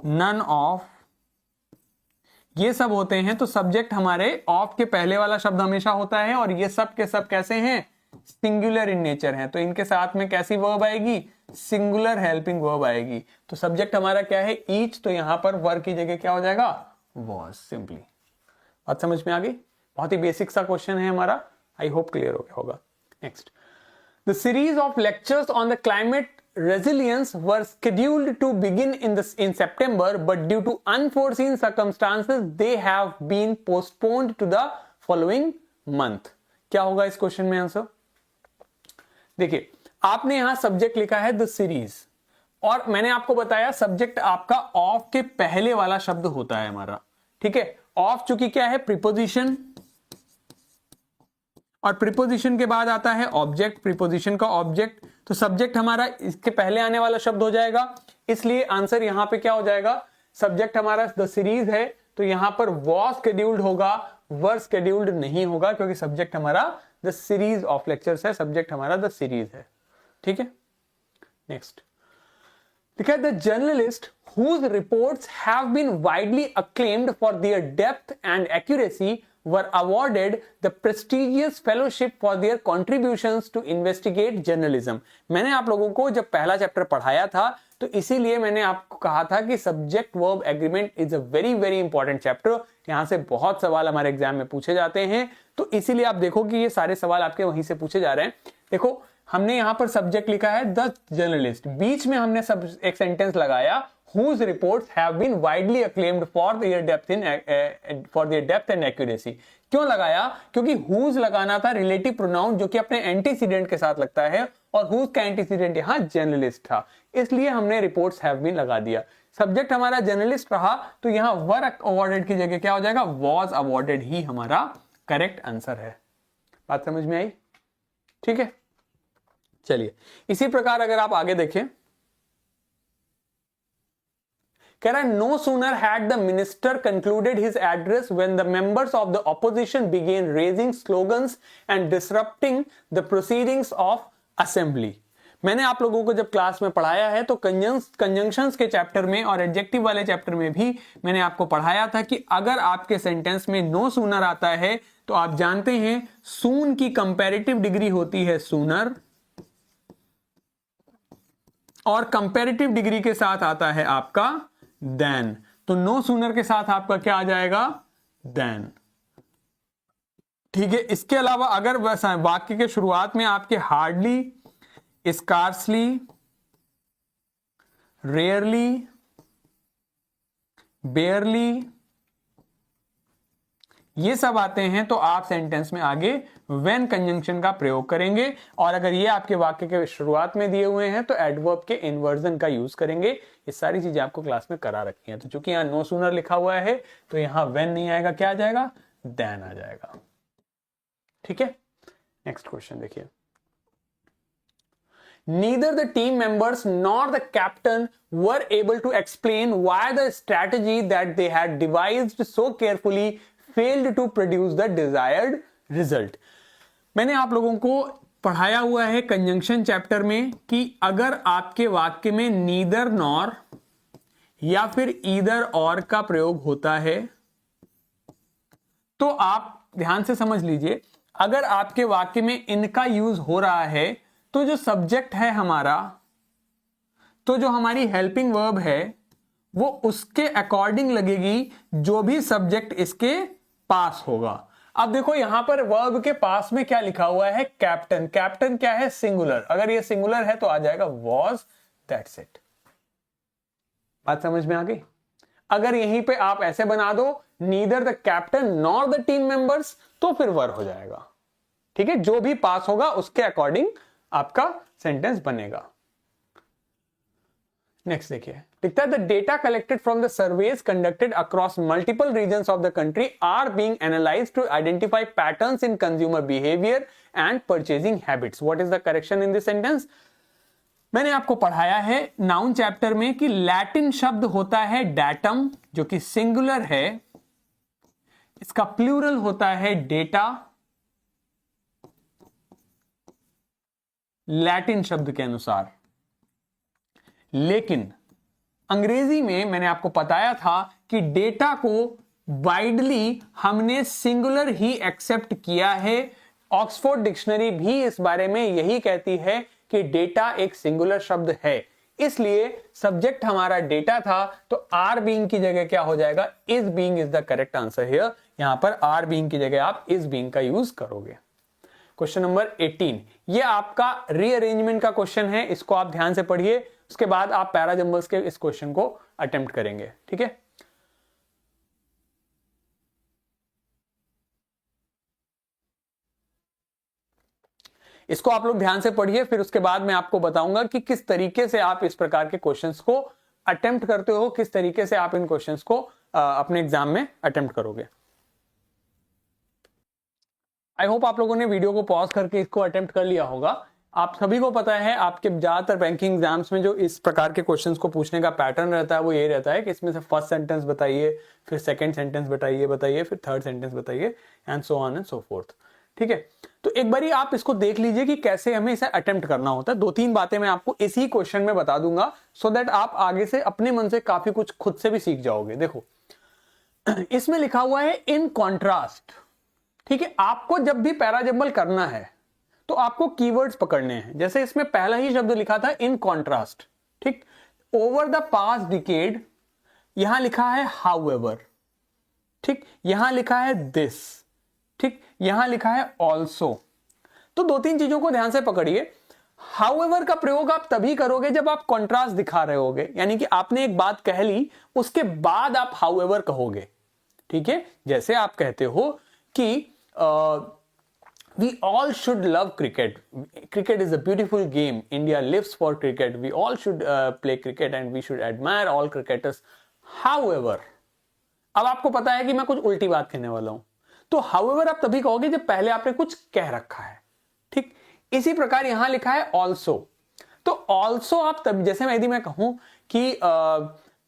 नन ऑफ, ये सब होते हैं, तो सब्जेक्ट हमारे ऑफ के पहले वाला शब्द हमेशा होता है, और ये सब के सब कैसे हैं, सिंगुलर इन नेचर हैं, तो इनके साथ में कैसी वर्ब आएगी, सिंगुलर हेल्पिंग वर्ब आएगी। तो सब्जेक्ट हमारा क्या है, ईच, तो यहां पर वर्ब की जगह क्या हो जाएगा, वॉज, सिंपली। बात समझ में आ गई? बहुत ही बेसिक सा क्वेश्चन है हमारा, आई होप क्लियर हो गया होगा। Next, the series of lectures on the climate resilience were scheduled to begin in September, but due to unforeseen circumstances they have been postponed to the following month. क्या होगा इस क्वेश्चन में आंसर? देखिए, आपने यहां सब्जेक्ट लिखा है द सीरीज, और मैंने आपको बताया सब्जेक्ट आपका ऑफ के पहले वाला शब्द होता है हमारा, ठीक है। ऑफ चूंकि क्या है, प्रीपोजिशन, और प्रीपोजिशन के बाद आता है ऑब्जेक्ट, प्रीपोजिशन का ऑब्जेक्ट, तो सब्जेक्ट हमारा इसके पहले आने वाला शब्द हो जाएगा, इसलिए आंसर यहां पे क्या हो जाएगा, सब्जेक्ट हमारा द सीरीज है, तो यहां पर वॉज शेड्यूल्ड होगा, वर शेड्यूल्ड नहीं होगा, क्योंकि सब्जेक्ट हमारा द सीरीज ऑफ लेक्चर्स है, सब्जेक्ट हमारा द सीरीज है, ठीक है। Next, because the journalists whose reports have been widely acclaimed for their depth and accuracy were awarded the prestigious fellowship for their contributions to investigate journalism. मैंने आप लोगों को जब पहला चैप्टर पढ़ाया था तो इसीलिए मैंने आपको कहा था कि subject verb agreement is a very very important chapter, यहां से बहुत सवाल हमारे एग्जाम में पूछे जाते हैं, तो इसीलिए आप देखो कि ये सारे सवाल आपके वहीं से पूछे जा रहे हैं। देखो, हमने यहां पर सब्जेक्ट लिखा है द जर्नलिस्ट, बीच में हमने सब एक सेंटेंस लगाया whose reports have been widely acclaimed for their depth and accuracy. क्यों लगाया? क्योंकि whose लगाना था रिलेटिव प्रोनाउन जो कि अपने एंटीसीडेंट के साथ लगता है, और whose का एंटीसीडेंट यहां जर्नलिस्ट था, इसलिए हमने रिपोर्ट्स हैव बीन लगा दिया। सब्जेक्ट हमारा जर्नलिस्ट रहा, तो यहां वर अवॉर्डेड की जगह क्या हो जाएगा, वॉज अवॉर्डेड ही हमारा करेक्ट आंसर है। बात समझ में आई? ठीक है, चलिए इसी प्रकार अगर आप आगे देखें, कह रहा है no sooner had the minister concluded his address when the members of the opposition began raising slogans and disrupting the proceedings of assembly. मैंने आप लोगों को जब क्लास में पढ़ाया है तो कंजंक्शंस के चैप्टर में और एडजेक्टिव वाले चैप्टर में भी मैंने आपको पढ़ाया था कि अगर आपके सेंटेंस में नो सूनर आता है तो आप जानते हैं सून की कंपैरेटिव डिग्री होती है सूनर, और कंपैरेटिव डिग्री के साथ आता है आपका देन। तो नो सूनर के साथ आपका क्या आ जाएगा? देन। ठीक है, इसके अलावा अगर वाक्य के शुरुआत में आपके हार्डली, स्कार्सली, रेयरली, बेयरली ये सब आते हैं तो आप सेंटेंस में आगे व्हेन कंजंक्शन का प्रयोग करेंगे, और अगर ये आपके वाक्य के शुरुआत में दिए हुए हैं तो एडवर्ब के इन्वर्जन का यूज करेंगे। ये सारी चीजें आपको क्लास में करा रखी हैं। तो चूंकि यहां नो सूनर लिखा हुआ है तो यहां व्हेन नहीं आएगा, क्या आ जाएगा? देन आ जाएगा। ठीक है, नेक्स्ट क्वेश्चन देखिए। Neither the team members nor the captain were able to explain why the strategy that they had devised so carefully failed to produce the desired result. मैंने आप लोगों को पढ़ाया हुआ है कंजंक्शन चैप्टर में कि अगर आपके वाक्य में नीदर नॉर या फिर ईदर और का प्रयोग होता है तो आप ध्यान से समझ लीजिए, अगर आपके वाक्य में इनका यूज हो रहा है तो जो सब्जेक्ट है हमारा, तो जो हमारी हेल्पिंग वर्ब है वो उसके अकॉर्डिंग लगेगी जो भी सब्जेक्ट इसके पास होगा। अब देखो यहां पर वर्ब के पास में क्या लिखा हुआ है? कैप्टन। कैप्टन क्या है? सिंगुलर। अगर ये सिंगुलर है तो आ जाएगा वॉज, दैट्स इट। बात समझ में आ गई? अगर यहीं पे आप ऐसे बना दो neither the captain nor the team members तो फिर वर हो जाएगा। ठीक है, जो भी पास होगा उसके अकॉर्डिंग आपका सेंटेंस बनेगा। नेक्स्ट देखिए, लिखता है the data collected from the surveys conducted across multiple regions of the country are being analysed to identify patterns in consumer behaviour and purchasing habits. What is the correction in this sentence? मैंने आपको पढ़ाया है नाउन चैप्टर में कि लैटिन शब्द होता है डैटम जो कि सिंगुलर है, इसका प्लूरल होता है डेटा, लैटिन शब्द के अनुसार। लेकिन अंग्रेजी में मैंने आपको बताया था कि डेटा को वाइडली हमने सिंगुलर ही एक्सेप्ट किया है। ऑक्सफोर्ड डिक्शनरी भी इस बारे में यही कहती है कि डेटा एक सिंगुलर शब्द है, इसलिए सब्जेक्ट हमारा डेटा था तो आर बीइंग की जगह क्या हो जाएगा? Is being is the correct answer here. यहां पर आर बीइंग की जगह आप इज बीइंग का यूज करोगे। क्वेश्चन नंबर 18, ये आपका रीअरेंजमेंट का क्वेश्चन है, इसको आप ध्यान से पढ़िए, उसके बाद आप पैराजंबल्स के इस क्वेश्चन को अटेम्प्ट करेंगे। ठीक है, इसको आप लोग ध्यान से पढ़िए, फिर उसके बाद मैं आपको बताऊंगा कि किस तरीके से आप इस प्रकार के क्वेश्चंस को अटेम्प्ट करते हो, किस तरीके से आप इन क्वेश्चंस को अपने एग्जाम में अटेम्प्ट करोगे। आई होप आप लोगों ने वीडियो को पॉज करके इसको अटेम्प्ट कर लिया होगा। आप सभी को पता है आपके ज्यादातर बैंकिंग एग्जाम्स में जो इस प्रकार के क्वेश्चंस को पूछने का पैटर्न रहता है वो ये रहता है कि इसमें से फर्स्ट सेंटेंस बताइए, फिर सेकंड सेंटेंस बताइए, फिर थर्ड सेंटेंस बताइए, and so on and so fourth. ठीक है, तो एक बारी आप इसको देख लीजिए कि कैसे हमें इसे अटेम्प्ट करना होता है। 2-3 बातें मैं आपको इसी क्वेश्चन में बता दूंगा सो दैट आप आगे से अपने मन से काफी कुछ खुद से भी सीख जाओगे। देखो इसमें लिखा हुआ है इन कॉन्ट्रास्ट। ठीक है, आपको जब भी पैराजंबल करना है तो आपको कीवर्ड्स पकड़ने हैं। जैसे इसमें पहला ही शब्द लिखा था इन कॉन्ट्रास्ट। ठीक, ओवर द पास्ट डिकेड यहां लिखा है हाउएवर। ठीक, यहां लिखा है दिस। ठीक, यहां लिखा है ऑल्सो। तो 2-3 चीजों को ध्यान से पकड़िए। हाउएवर का प्रयोग आप तभी करोगे जब आप कॉन्ट्रास्ट दिखा रहे होगे, यानी कि आपने एक बात कह ली उसके बाद आप हाउएवर कहोगे। ठीक है, जैसे आप कहते हो कि we all should love cricket. Cricket is a beautiful game. India lives for cricket. We all should play cricket and we should admire all cricketers. However, अब आपको पता है कि मैं कुछ उल्टी बात कहने वाला हूं, तो however आप तभी कहोगे जब पहले आपने कुछ कह रखा है। ठीक, इसी प्रकार यहां लिखा है also। तो also आप तब, जैसे यदि मैं कहूं कि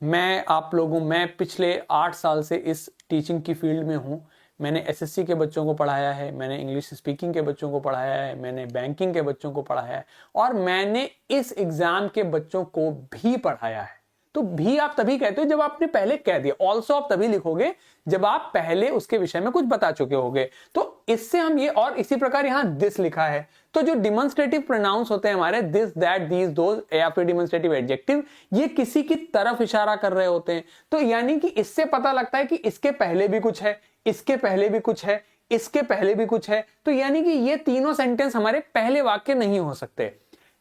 मैं पिछले 8 साल से इस टीचिंग की फील्ड में हूँ। मैंने एसएससी के बच्चों को पढ़ाया है, मैंने इंग्लिश स्पीकिंग के बच्चों को पढ़ाया है, मैंने बैंकिंग के बच्चों को पढ़ाया है और मैंने इस एग्जाम के बच्चों को भी पढ़ाया है। तो भी आप तभी कहते हो जब आपने पहले कह दिया। ऑल्सो आप तभी लिखोगे जब आप पहले उसके विषय में कुछ बता चुके होगे। तो इससे हम ये, और इसी प्रकार यहां दिस लिखा है, तो जो डिमॉन्स्ट्रेटिव प्रोनाउंस होते हैं हमारे, दिस, दैट, दीज, दोज या फिर डिमॉन्स्ट्रेटिव एडजेक्टिव, ये किसी की तरफ इशारा कर रहे होते हैं। तो यानी कि इससे पता लगता है कि इसके पहले भी कुछ है, इसके पहले भी कुछ है, इसके पहले भी कुछ है। तो यानी कि ये तीनों सेंटेंस हमारे पहले वाक्य नहीं हो सकते।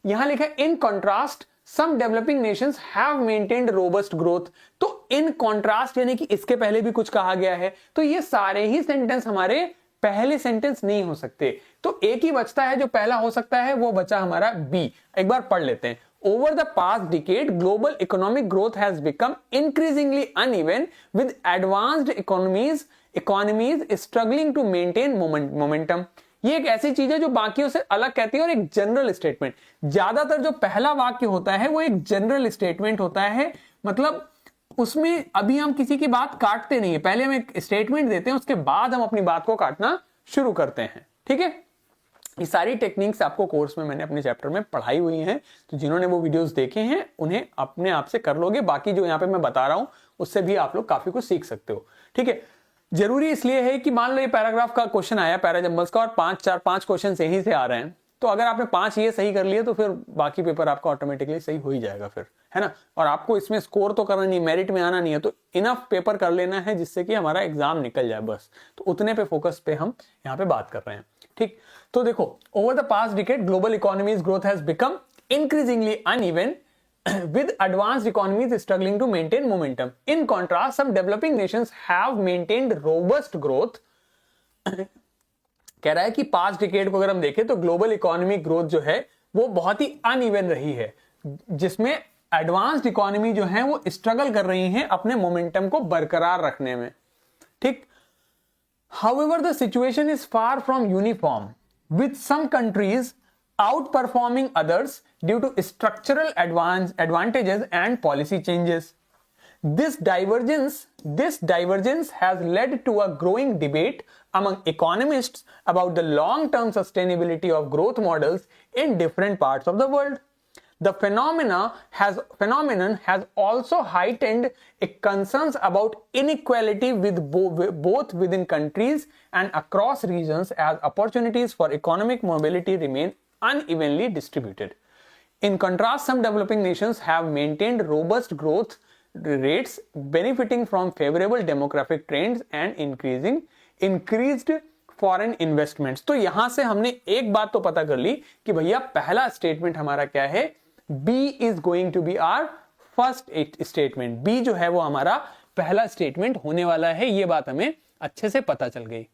यहां लिखा है in contrast some developing nations have maintained robust growth। तो इन कॉन्ट्रास्ट यानी कि इसके पहले भी कुछ कहा गया है। तो ये सारे ही सेंटेंस हमारे पहले सेंटेंस नहीं हो सकते। तो एक ही बचता है जो पहला हो सकता है, वो बचा हमारा बी। एक बार पढ़ लेते हैं। Over the past decade, global economic growth has become increasingly uneven, with advanced economies struggling to maintain momentum। ये एक ऐसी चीज है जो बाकियों से अलग कहती है और एक जनरल स्टेटमेंट। ज्यादातर जो पहला वाक्य होता है वो एक जनरल स्टेटमेंट होता है, मतलब उसमें अभी हम किसी की बात काटते नहीं है, पहले हम एक स्टेटमेंट देते हैं, उसके बाद हम अपनी बात को काटना शुरू करते हैं। ठीक है, ये सारी टेक्निक्स आपको कोर्स में मैंने अपने चैप्टर में पढ़ाई हुई हैं, तो जिन्होंने वो वीडियोस देखे हैं उन्हें अपने आप से कर लोगे। बाकी जो यहाँ पे मैं बता रहा हूं उससे भी आप लोग काफी कुछ सीख सकते हो। ठीक है, जरूरी इसलिए है कि मान लो ये पैराग्राफ का क्वेश्चन आया पैराजंबल्स का और 5 क्वेश्चन यहीं से आ रहे हैं, तो अगर आपने 5 ये सही कर लिए तो फिर बाकी पेपर आपका ऑटोमेटिकली सही हो ही जाएगा फिर, है ना। और आपको इसमें स्कोर तो करना नहीं, मेरिट में आना नहीं है, तो इनफ पेपर कर लेना है जिससे कि हमारा एग्जाम निकल जाए बस। तो उतने पे फोकस पे हम यहाँ पे बात कर रहे हैं। ठीक, तो देखो, over the past decade global economies growth has become increasingly uneven with advanced economies struggling to maintain momentum. In contrast, some developing nations have maintained robust growth। कह रहा है कि पास्ट डिकेड को अगर हम देखें तो ग्लोबल इकोनॉमिक ग्रोथ जो है वो बहुत ही अनइवन रही है, जिसमें एडवांस्ड इकोनॉमी जो है वो स्ट्रगल कर रही हैं अपने मोमेंटम को बरकरार रखने में। ठीक, however the situation is far from uniform, with some countries outperforming others due to structural advantages and policy changes. This divergence has led to a growing debate among economists about the long-term sustainability of growth models in different parts of the world. The phenomenon has also heightened concerns about inequality with both within countries and across regions, as opportunities for economic mobility remain unevenly distributed. In contrast, some developing nations have maintained robust growth rates, benefiting from favorable demographic trends and increased foreign investments। तो यहां से हमने एक बात तो पता कर ली कि भैया पहला स्टेटमेंट हमारा क्या है, B is going to be our first statement। B जो है वो हमारा पहला स्टेटमेंट होने वाला है, ये बात हमें अच्छे से पता चल गई।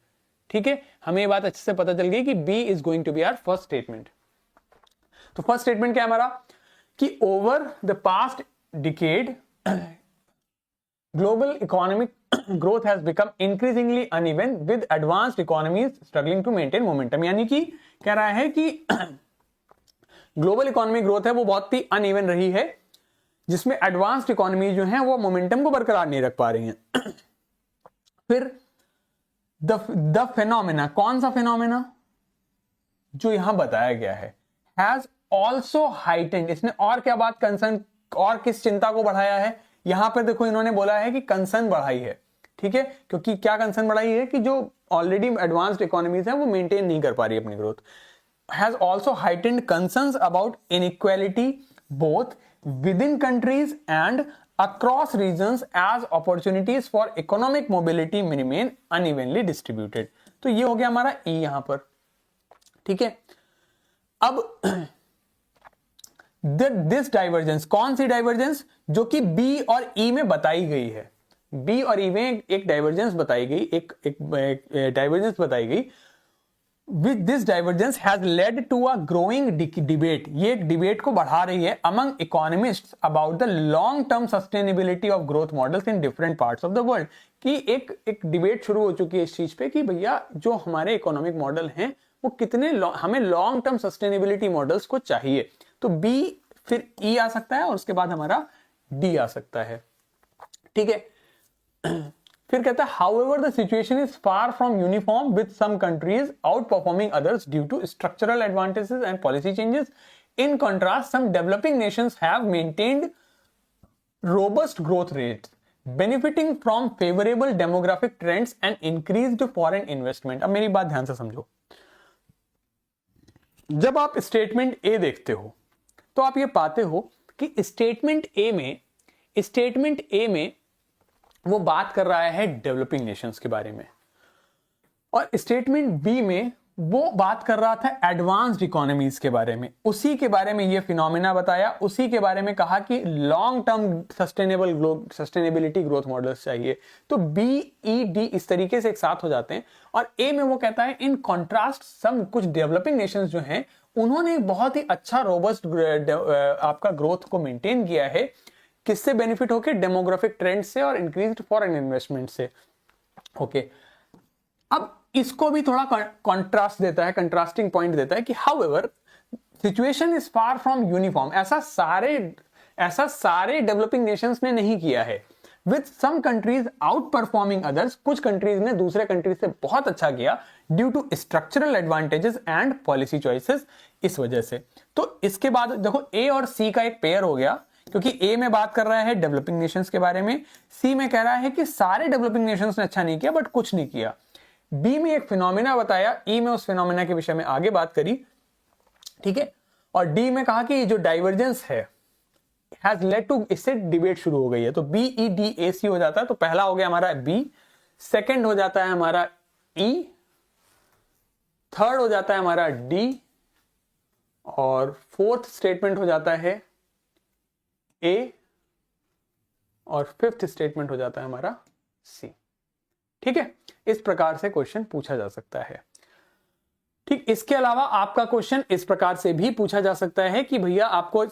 ठीक है, हमें ये बात अच्छे से पता चल गई कि B is going to be our first statement। तो फर्स्ट स्टेटमेंट क्या है हमारा कि over the past decade global economic growth has become increasingly uneven with advanced economies struggling to maintain momentum. यानी कि कह रहा है कि ग्लोबल इकोनॉमिक ग्रोथ है वो बहुत ही अनइवन रही है, जिसमें एडवांस्ड इकोनॉमी जो है वो मोमेंटम को बरकरार नहीं रख पा रही हैं। फिर द फेनोमेना, कौन सा फेनोमेना जो यहां बताया गया है, हैज ऑल्सो हाइटेंड, इसने और क्या बात कंसर्न और किस चिंता को बढ़ाया है, यहां पर देखो इन्होंने बोला है कि कंसर्न बढ़ाई है। ठीक है, क्योंकि क्या कंसर्न बढ़ाई है कि जो ऑलरेडी एडवांस्ड इकोनॉमीज है वो मेंटेन नहीं कर पा रही अपनी growth. Has also heightened concerns about inequality both with in countries and across regions as opportunities for economic mobility remain unevenly distributed। तो ये हो गया हमारा E यहां पर। ठीक है, अब दिस डाइवर्जेंस, कौन सी डाइवर्जेंस, जो कि B और E में बताई गई है। B और E में एक डाइवर्जेंस बताई गई, एक डाइवर्जेंस बताई गई। With this divergence has led to a growing debate, ये एक डिबेट को बढ़ा रही है among economists about the long term sustainability of growth models in different parts of the world। कि एक डिबेट शुरू हो चुकी है इस चीज पे कि भैया जो हमारे इकोनॉमिक मॉडल हैं वो कितने हमें लॉन्ग टर्म सस्टेनेबिलिटी मॉडल्स को चाहिए। तो बी फिर ई आ सकता है और उसके बाद हमारा डी आ सकता है। ठीक है। फिर कहता है however the situation is far from uniform with some countries outperforming others due to structural advantages and policy changes. In contrast some developing nations have maintained robust growth rates benefiting from favorable demographic trends and increased foreign investment। अब मेरी बात ध्यान से समझो, जब आप स्टेटमेंट ए देखते हो तो आप ये पाते हो कि स्टेटमेंट ए में वो बात कर रहा है डेवलपिंग नेशंस के बारे में, और स्टेटमेंट बी में वो बात कर रहा था एडवांस्ड इकोनॉमीज के बारे में। उसी के बारे में ये फिनोमेना बताया, उसी के बारे में कहा कि long term sustainability growth models चाहिए। तो बी ई डी इस तरीके से एक साथ हो जाते हैं। और ए में वो कहता है इन कॉन्ट्रास्ट सम कुछ डेवलपिंग नेशंस जो हैं उन्होंने बहुत ही अच्छा रोबस्ट आपका ग्रोथ को मेंटेन किया है। किससे बेनिफिट होके? डेमोग्राफिक ट्रेंड से और इंक्रीज्ड फॉरेन इन्वेस्टमेंट से। ओके, अब इसको भी थोड़ा कंट्रास्ट देता है, कंट्रास्टिंग पॉइंट देता है कि however situation is far from uniform. ऐसा सारे डेवलपिंग नेशंस ने नहीं किया है। With some countries outperforming others, कुछ कंट्रीज ने दूसरे कंट्रीज से बहुत अच्छा किया due to structural advantages and policy choices. इस वजह से तो इसके बाद देखो ए और सी का एक पेयर हो गया, क्योंकि ए में बात कर रहा है डेवलपिंग नेशंस के बारे में, सी में कह रहा है कि सारे डेवलपिंग नेशंस ने अच्छा नहीं किया बट कुछ नहीं किया। बी में एक फिनोमेना बताया, ई में उस फिनोमेना के विषय में आगे बात करी, ठीक है। और डी में कहा कि जो डाइवर्जेंस है हैज लेड टू, इससे डिबेट शुरू हो गई है। तो बी ई डी ए सी हो जाता है। तो पहला हो गया हमारा बी, सेकंड हो जाता है हमारा ई, थर्ड हो जाता है हमारा डी, और फोर्थ स्टेटमेंट हो जाता है ए, और फिफ्थ स्टेटमेंट हो जाता है हमारा सी। ठीक है, इस प्रकार से क्वेश्चन पूछा जा सकता है। ठीक, इसके अलावा आपका क्वेश्चन इस प्रकार से भी पूछा जा सकता है कि भैया आपको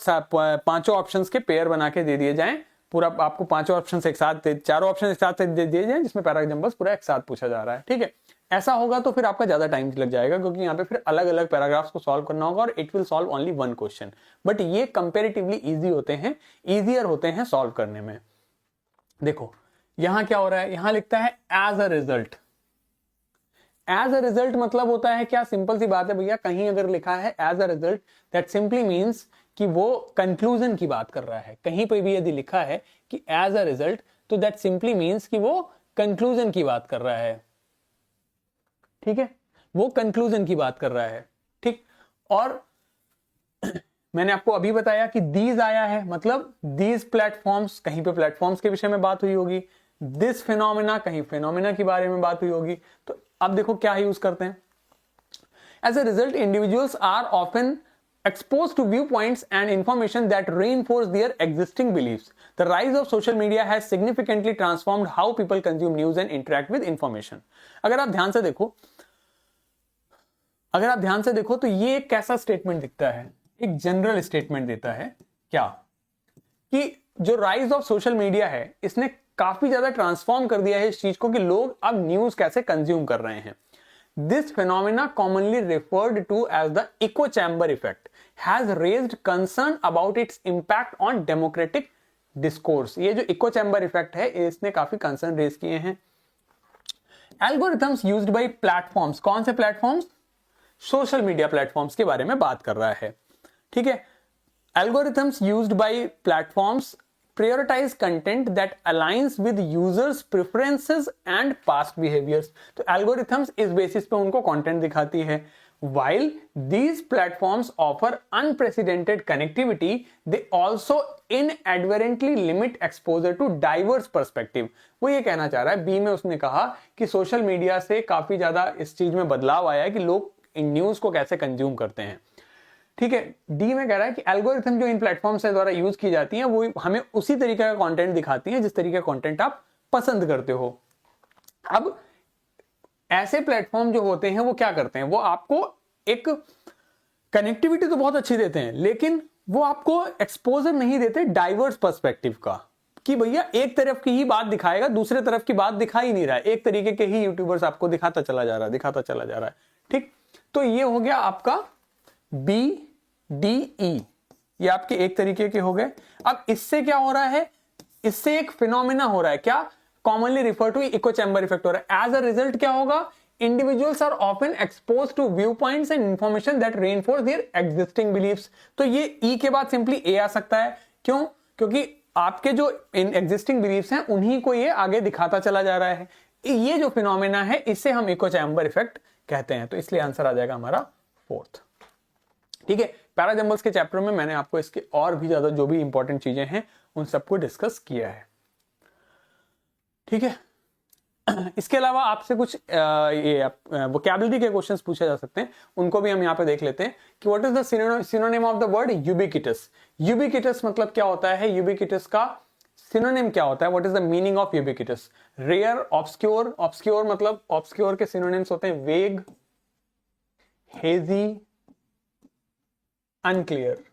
पांचों ऑप्शंस के पेयर बना के दे दिए जाएं, पूरा आपको पांचों ऑप्शन एक साथ, चारों ऑप्शन एक साथ दे दिए जाएं जिसमें पैराग्राफ पूरा एक साथ पूछा जा रहा है। ठीक है, ऐसा होगा तो फिर आपका ज्यादा टाइम लग जाएगा, क्योंकि यहाँ पे फिर अलग अलग पैराग्राफ्स को सॉल्व करना होगा और it will solve only one question. But ये कंपेरेटिवली इजी होते हैं, इजियर होते हैं सॉल्व करने में। देखो यहां क्या हो रहा है, यहां लिखता है as a result. As a result मतलब होता है क्या? सिंपल सी बात है भैया, कहीं अगर लिखा है as a result that simply means कि वो कंक्लूजन की बात कर रहा है। कहीं पे भी यदि लिखा है कि एज अ रिजल्ट, तो दैट सिंपली मीन्स कि वो कंक्लूजन की बात कर रहा है। ठीक है, वो कंक्लूजन की बात कर रहा है। ठीक, और मैंने आपको अभी बताया कि दीज आया है, मतलब दीज प्लेटफॉर्म्स, कहीं पे प्लेटफॉर्म्स के विषय में बात हुई होगी। दिस फिनोमेना, कहीं फिनोमेना के बारे में बात हुई होगी। तो अब देखो क्या यूज करते हैं। As a result individuals are often exposed to viewpoints and information that reinforce their existing beliefs. The rise of social media has significantly transformed how people consume news and interact with information. अगर आप ध्यान से देखो तो ये एक कैसा स्टेटमेंट दिखता है, एक जनरल स्टेटमेंट देता है क्या, कि जो राइज ऑफ सोशल मीडिया है इसने काफी ज्यादा ट्रांसफॉर्म कर दिया है इस चीज को कि लोग अब न्यूज कैसे कंज्यूम कर रहे हैं। This phenomena, commonly referred to as the echo chamber effect, has raised concern about its impact on democratic discourse. ये जो echo chamber effect है इसने काफी concern raise किए हैं। Algorithms used by platforms, कौन से platforms? Social media platforms के बारे में बात कर रहा है। ठीक है, Algorithms used by platforms prioritize content that aligns with users preferences and past behaviors. तो algorithms इस बेसिस पे उनको कंटेंट दिखाती है। While these platforms offer unprecedented connectivity, they also inadvertently limit exposure to diverse perspective. वो ये कहना चाह रहा है, बी में उसने कहा कि सोशल मीडिया से काफी ज्यादा इस चीज में बदलाव आया है कि लोग इन न्यूज को कैसे कंज्यूम करते हैं। ठीक है, डी में कह रहा है कि एल्गोरिथम जो इन प्लेटफॉर्म से द्वारा यूज की जाती हैं वो हमें उसी तरीके का कंटेंट दिखाती हैं जिस तरीके का कंटेंट आप पसंद करते हो। अब ऐसे प्लेटफॉर्म जो होते हैं वो क्या करते हैं, वो आपको एक कनेक्टिविटी तो बहुत अच्छी देते हैं, लेकिन वो आपको एक्सपोजर नहीं देते डाइवर्स पर्सपेक्टिव का, कि भैया एक तरफ की ही बात दिखाएगा, दूसरे तरफ की बात दिखा ही नहीं रहा है, एक तरीके के ही यूट्यूबर्स आपको दिखाता चला जा रहा है। ठीक, तो ये हो गया आपका बी डी ई, ये आपके एक तरीके के हो गए। अब इससे क्या हो रहा है, इससे एक फिनोमिना हो रहा है, क्या? Commonly refer to echo chamber effect हो रहा है। एज अ रिजल्ट क्या होगा? Individuals are often expose to viewpoints and information that reinforce their existing beliefs. तो ये ई के बाद सिंपली ए आ सकता है। क्यों? क्योंकि आपके जो एग्जिस्टिंग बिलीफ्स हैं उन्हीं को ये आगे दिखाता चला जा रहा है। ये जो फिनोमेना है इसे हम इको चैम्बर इफेक्ट कहते हैं। तो इसलिए आंसर आ जाएगा हमारा फोर्थ। ठीक है, पैराजंबल्स के चैप्टर में मैंने आपको इसके और भी ज्यादा जो भी इंपॉर्टेंट चीजें हैं उन सबको डिस्कस किया है। ठीक है, इसके अलावा आपसे कुछ ये वोकैबुलरी के क्वेश्चंस पूछे जा सकते हैं, उनको भी हम यहाँ पे देख लेते हैं कि what is the synonym of the word ubiquitous. Ubiquitous मतलब क्या होता है? यूबिक्विटस का सिनोनिम क्या होता है? What is the meaning of ubiquitous? Rare, obscure. Obscure मतलब ऑब्सक्योर के सिनोनिम्स होते हैं वेग, हेजी, अनक्लियर।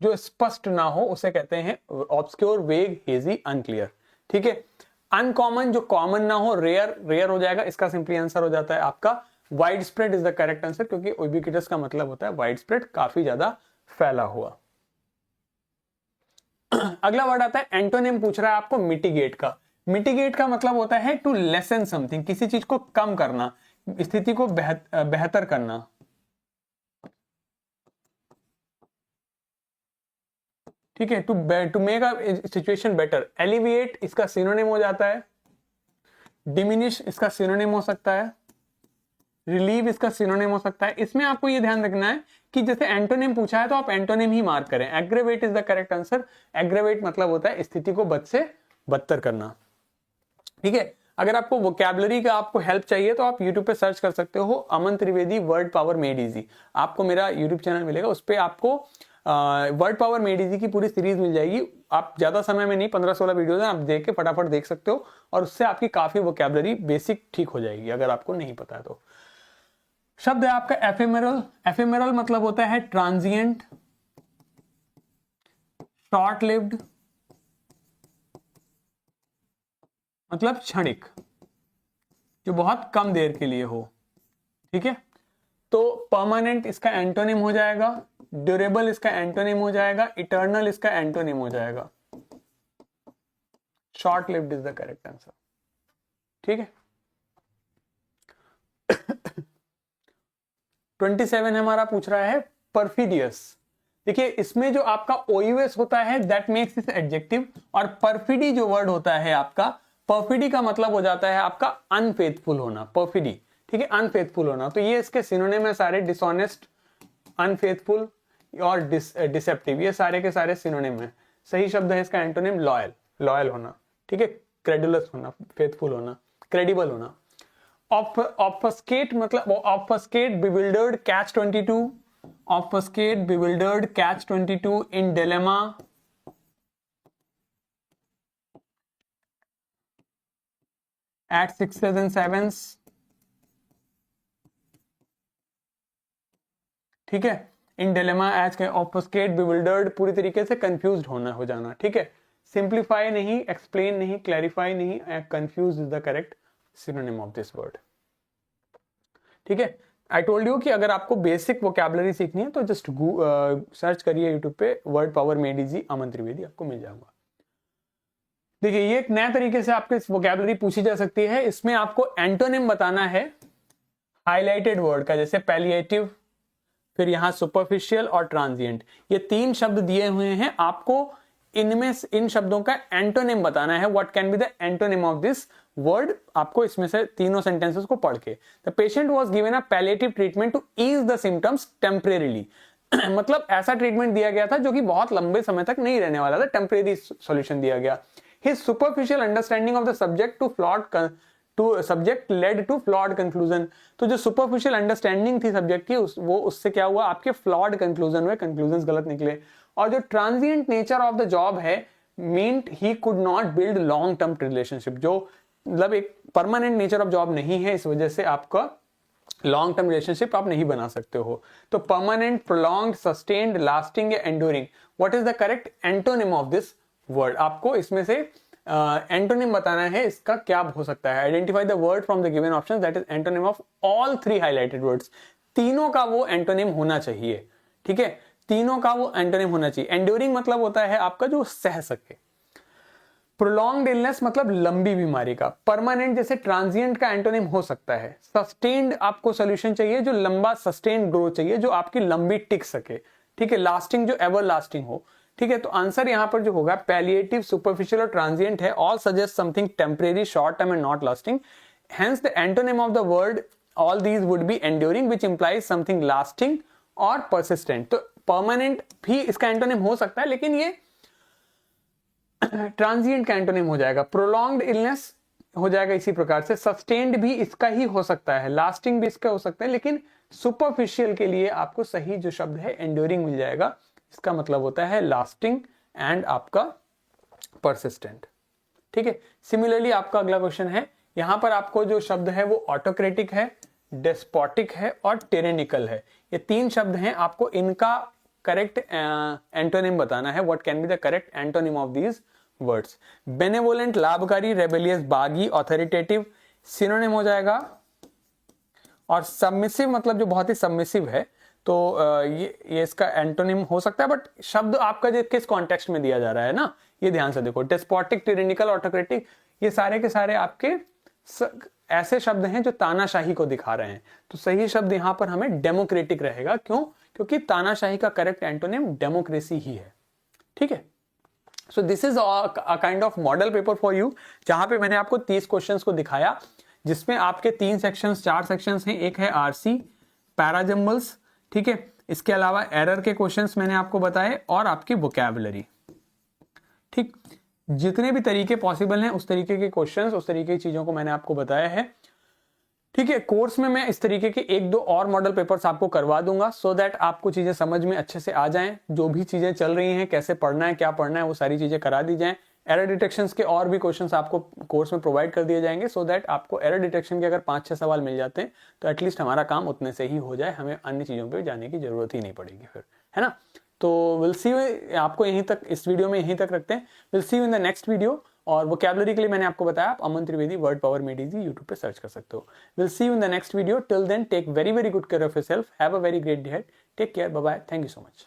जो स्पष्ट ना हो उसे कहते हैं ऑब्सक्योर, वेग, हेजी, अनक्लियर। ठीक है, अनकॉमन जो कॉमन ना हो, रेयर, रेयर हो जाएगा। इसका सिंपली आंसर हो जाता है आपका wide spread is the correct answer, क्योंकि यूबिक्विटस का मतलब होता है वाइड स्प्रेड, काफी ज्यादा फैला हुआ। अगला वर्ड आता है एंटोनिम, पूछ रहा है आपको मिटिगेट का। मिटिगेट का मतलब होता है टू लेसन समथिंग, किसी चीज को कम करना, स्थिति को बेहतर करना। ठीक है, to make a situation better. Alleviate इसका सिनोनिम हो जाता है, डिमिनिश इसका सिनोनिम हो सकता है, रिलीव इसका सिनोनिम हो सकता है। इसमें आपको ये ध्यान रखना है कि जैसे एंटोनिम पूछा है तो आप एंटोनिम ही मार्क करें। Aggravate is the correct answer. Aggravate मतलब होता है स्थिति को बद से बदतर करना। ठीक है, अगर आपको वोकैबुलरी का आपको हेल्प चाहिए तो आप YouTube पे सर्च कर सकते हो Aman Trivedi word power made easy. आपको मेरा YouTube चैनल मिलेगा, उस पर आपको वर्ड पावर मेड इजी की पूरी सीरीज मिल जाएगी। आप ज्यादा समय में नहीं, 15-16 वीडियोज हैं, आप देख के फटाफट देख सकते हो और उससे आपकी काफी वोकैबुलरी बेसिक ठीक हो जाएगी अगर आपको नहीं पता है तो। शब्द है आपका एफेमेरल। एफेमेरल मतलब होता है ट्रांजिएंट, शॉर्ट लिव्ड मतलब क्षणिक, जो बहुत कम देर के लिए हो। ठीक है, तो परमानेंट इसका एंटोनिम हो जाएगा, ड्यूरेबल इसका एंटोनिम हो जाएगा, इटर्नल इसका एंटोनिम हो जाएगा। Short lived is the correct answer. ठीक है, 27 हमारा पूछ रहा है परफिडियस। देखिए, इसमें जो आपका ओयूएस होता है दैट मेक्स इट एडजेक्टिव, और परफिडी जो वर्ड होता है आपका, परफिडी का मतलब हो जाता है आपका अनफेथफुल होना। परफिडी, ठीक है, अनफेथफुल होना। तो ये इसके सिनोनिम है सारे, डिसऑनेस्ट, अनफेथफुल और डिसेप्टिव, ये सारे के सारे सिनोनिम है। सही शब्द है इसका एंटोनिम लॉयल, लॉयल होना। ठीक है, क्रेडुलस होना, फेथफुल होना, क्रेडिबल होना। ऑब्फस्केट मतलब obfuscate, bewildered, catch 22। Obfuscate, bewildered, catch 22, in dilemma, at 6s and 7s। ठीक है, इन डिलेमा, एज के ऑब्फस्केट, बिविल्डर्ड, पूरी तरीके से कंफ्यूज्ड होना, हो जाना। ठीक है, सिंप्लीफाई नहीं, एक्सप्लेन नहीं, क्लैरिफाई नहीं, confuse is the correct synonym of this word. ठीक है, आई टोल्ड यू कि अगर आपको बेसिक वोकैबुलरी सीखनी है तो जस्ट सर्च करिए यूट्यूब पे वर्ड पावर मेड इजी अमन त्रिवेदी, आपको मिल जाएगा। देखिए, ये एक नया तरीके से आपके वोकैबुलरी पूछी जा सकती है। इसमें आपको एंटोनिम बताना है हाईलाइटेड वर्ड का, जैसे पैलिएटिव, फिर यहां सुपरफिशियल और ट्रांजिएंट। ये 3 शब्द दिए हुए हैं, आपको इनमें इन शब्दों का एंटोनिम बताना है। What can be the antonym of this word, आपको इसमें से तीनों सेंटेंसेस को पढ़ के। The patient was given a palliative treatment to ease the symptoms temporarily. मतलब ऐसा ट्रीटमेंट दिया गया था जो कि बहुत लंबे समय तक नहीं रहने वाला था, टेम्परेरी सॉल्यूशन दिया गया। His superficial understanding of the subject subject led to flawed conclusion. तो जो सुपरफिशियल अंडरस्टैंडिंग थी सब्जेक्ट की, वो उससे क्या हुआ, आपके फ्लॉड कंक्लूजन हुए, कंक्लूजन गलत निकले। और जो transient nature of the job है, meant he could not build long term relationship, जो मतलब एक परमानेंट नेचर ऑफ जॉब नहीं है, इस वजह से आपका लॉन्ग टर्म रिलेशनशिप आप नहीं बना सकते हो। तो परमानेंट, प्रोलॉन्ग्ड, सस्टेन्ड, लास्टिंग या enduring, what is the correct antonym of this word. आपको इसमें से एंटोनिम बताना है, इसका क्या हो सकता है। Identify the word from the given options that is antonym of all 3 highlighted words. तीनों का वो एंटोनिम होना चाहिए। ठीक है, तीनों का वो एंटोनिम होना चाहिए। एंड्योरिंग मतलब होता है आपका जो सह सके, प्रोलॉन्ग्ड इलनेस मतलब लंबी बीमारी का। परमानेंट जैसे ट्रांजिएंट का एंटोनिम हो सकता है। सस्टेन्ड आपको सोल्यूशन चाहिए जो लंबा सस्टेन्ड ग्रोथ चाहिए, जो आपकी लंबी टिक सके, ठीक है। लास्टिंग जो एवर लास्टिंग हो, ठीक है। तो आंसर यहां पर जो होगा पैलिएटिव, सुपरफिशियल और ट्रांजिएंट है। All suggest something temporary, short term and not lasting. Hence the antonym of the word all these would be enduring which implies something lasting और परसिस्टेंट। तो परमानेंट भी इसका एंटोनिम हो सकता है, लेकिन ये ट्रांजिएंट का एंटोनिम हो जाएगा। प्रोलॉन्ग्ड इलनेस हो जाएगा इसी प्रकार से। सस्टेन्ड भी इसका ही हो सकता है, लास्टिंग भी इसका हो सकता है, लेकिन सुपरफिशियल के लिए आपको सही जो शब्द है एंड्योरिंग मिल जाएगा। इसका मतलब होता है लास्टिंग एंड आपका परसिस्टेंट, ठीक है। सिमिलरली आपका अगला क्वेश्चन है, यहां पर आपको जो शब्द है वो ऑटोक्रेटिक है, डेस्पोटिक है और टिरेनिकल है। ये तीन शब्द हैं, आपको इनका करेक्ट एंटोनिम बताना है। What can be the correct antonym of these words. Benevolent लाभकारी, रेबेलियस बागी, ऑथोरिटेटिव सिनोनिम हो जाएगा। और सबमिसिव मतलब जो बहुत ही सबमिसिव है, तो ये इसका एंटोनिम हो सकता है, बट शब्द आपका जो किस कॉन्टेक्स्ट में दिया जा रहा है ना, ये ध्यान से देखो। डेस्पोटिक, टिरेनिकल, ऑटोक्रेटिक, ये सारे के सारे आपके ऐसे शब्द हैं जो तानाशाही को दिखा रहे हैं। तो सही शब्द यहां पर हमें डेमोक्रेटिक रहेगा। क्यों? क्योंकि तानाशाही का करेक्ट एंटोनिम डेमोक्रेसी ही है, ठीक है। So this is a kind of model paper for you, जहां पे मैंने आपको 30 क्वेश्चंस को दिखाया, जिसमें आपके 3 सेक्शंस, 4 सेक्शंस हैं। एक है आरसी, पैराजम्बल्स, ठीक है। इसके अलावा एरर के क्वेश्चंस मैंने आपको बताए और आपकी वोकैबुलरी, ठीक। जितने भी तरीके पॉसिबल हैं उस तरीके के क्वेश्चंस, उस तरीके की चीजों को मैंने आपको बताया है, ठीक है। कोर्स में मैं इस तरीके के 1-2 और मॉडल पेपर्स आपको करवा दूंगा, सो दैट आपको चीजें समझ में अच्छे से आ जाएं। जो भी चीजें चल रही हैं, कैसे पढ़ना है, क्या पढ़ना है, वो सारी चीजें करा दी जाएं। एरर डिटेक्शंस के और भी क्वेश्चंस आपको कोर्स में प्रोवाइड कर दिए जाएंगे, सो दैट आपको एरर डिटेक्शन के अगर 5-6 सवाल मिल जाते हैं तो एटलीस्ट हमारा काम उतने से ही हो जाए, हमें अन्य चीजों पे जाने की जरूरत ही नहीं पड़ेगी फिर, है ना। तो विल सी यू, आपको यहीं तक, इस वीडियो में यहीं तक रखते हैं। Will see you in the next video. और वोकैबुलरी के लिए मैंने आपको बताया, आप Aman Trivedi word power made easy YouTube पे सर्च कर सकते हो। Will see you in the next video. Till then take very very good care of yourself, have a very great day, take care, bye bye, thank you so much.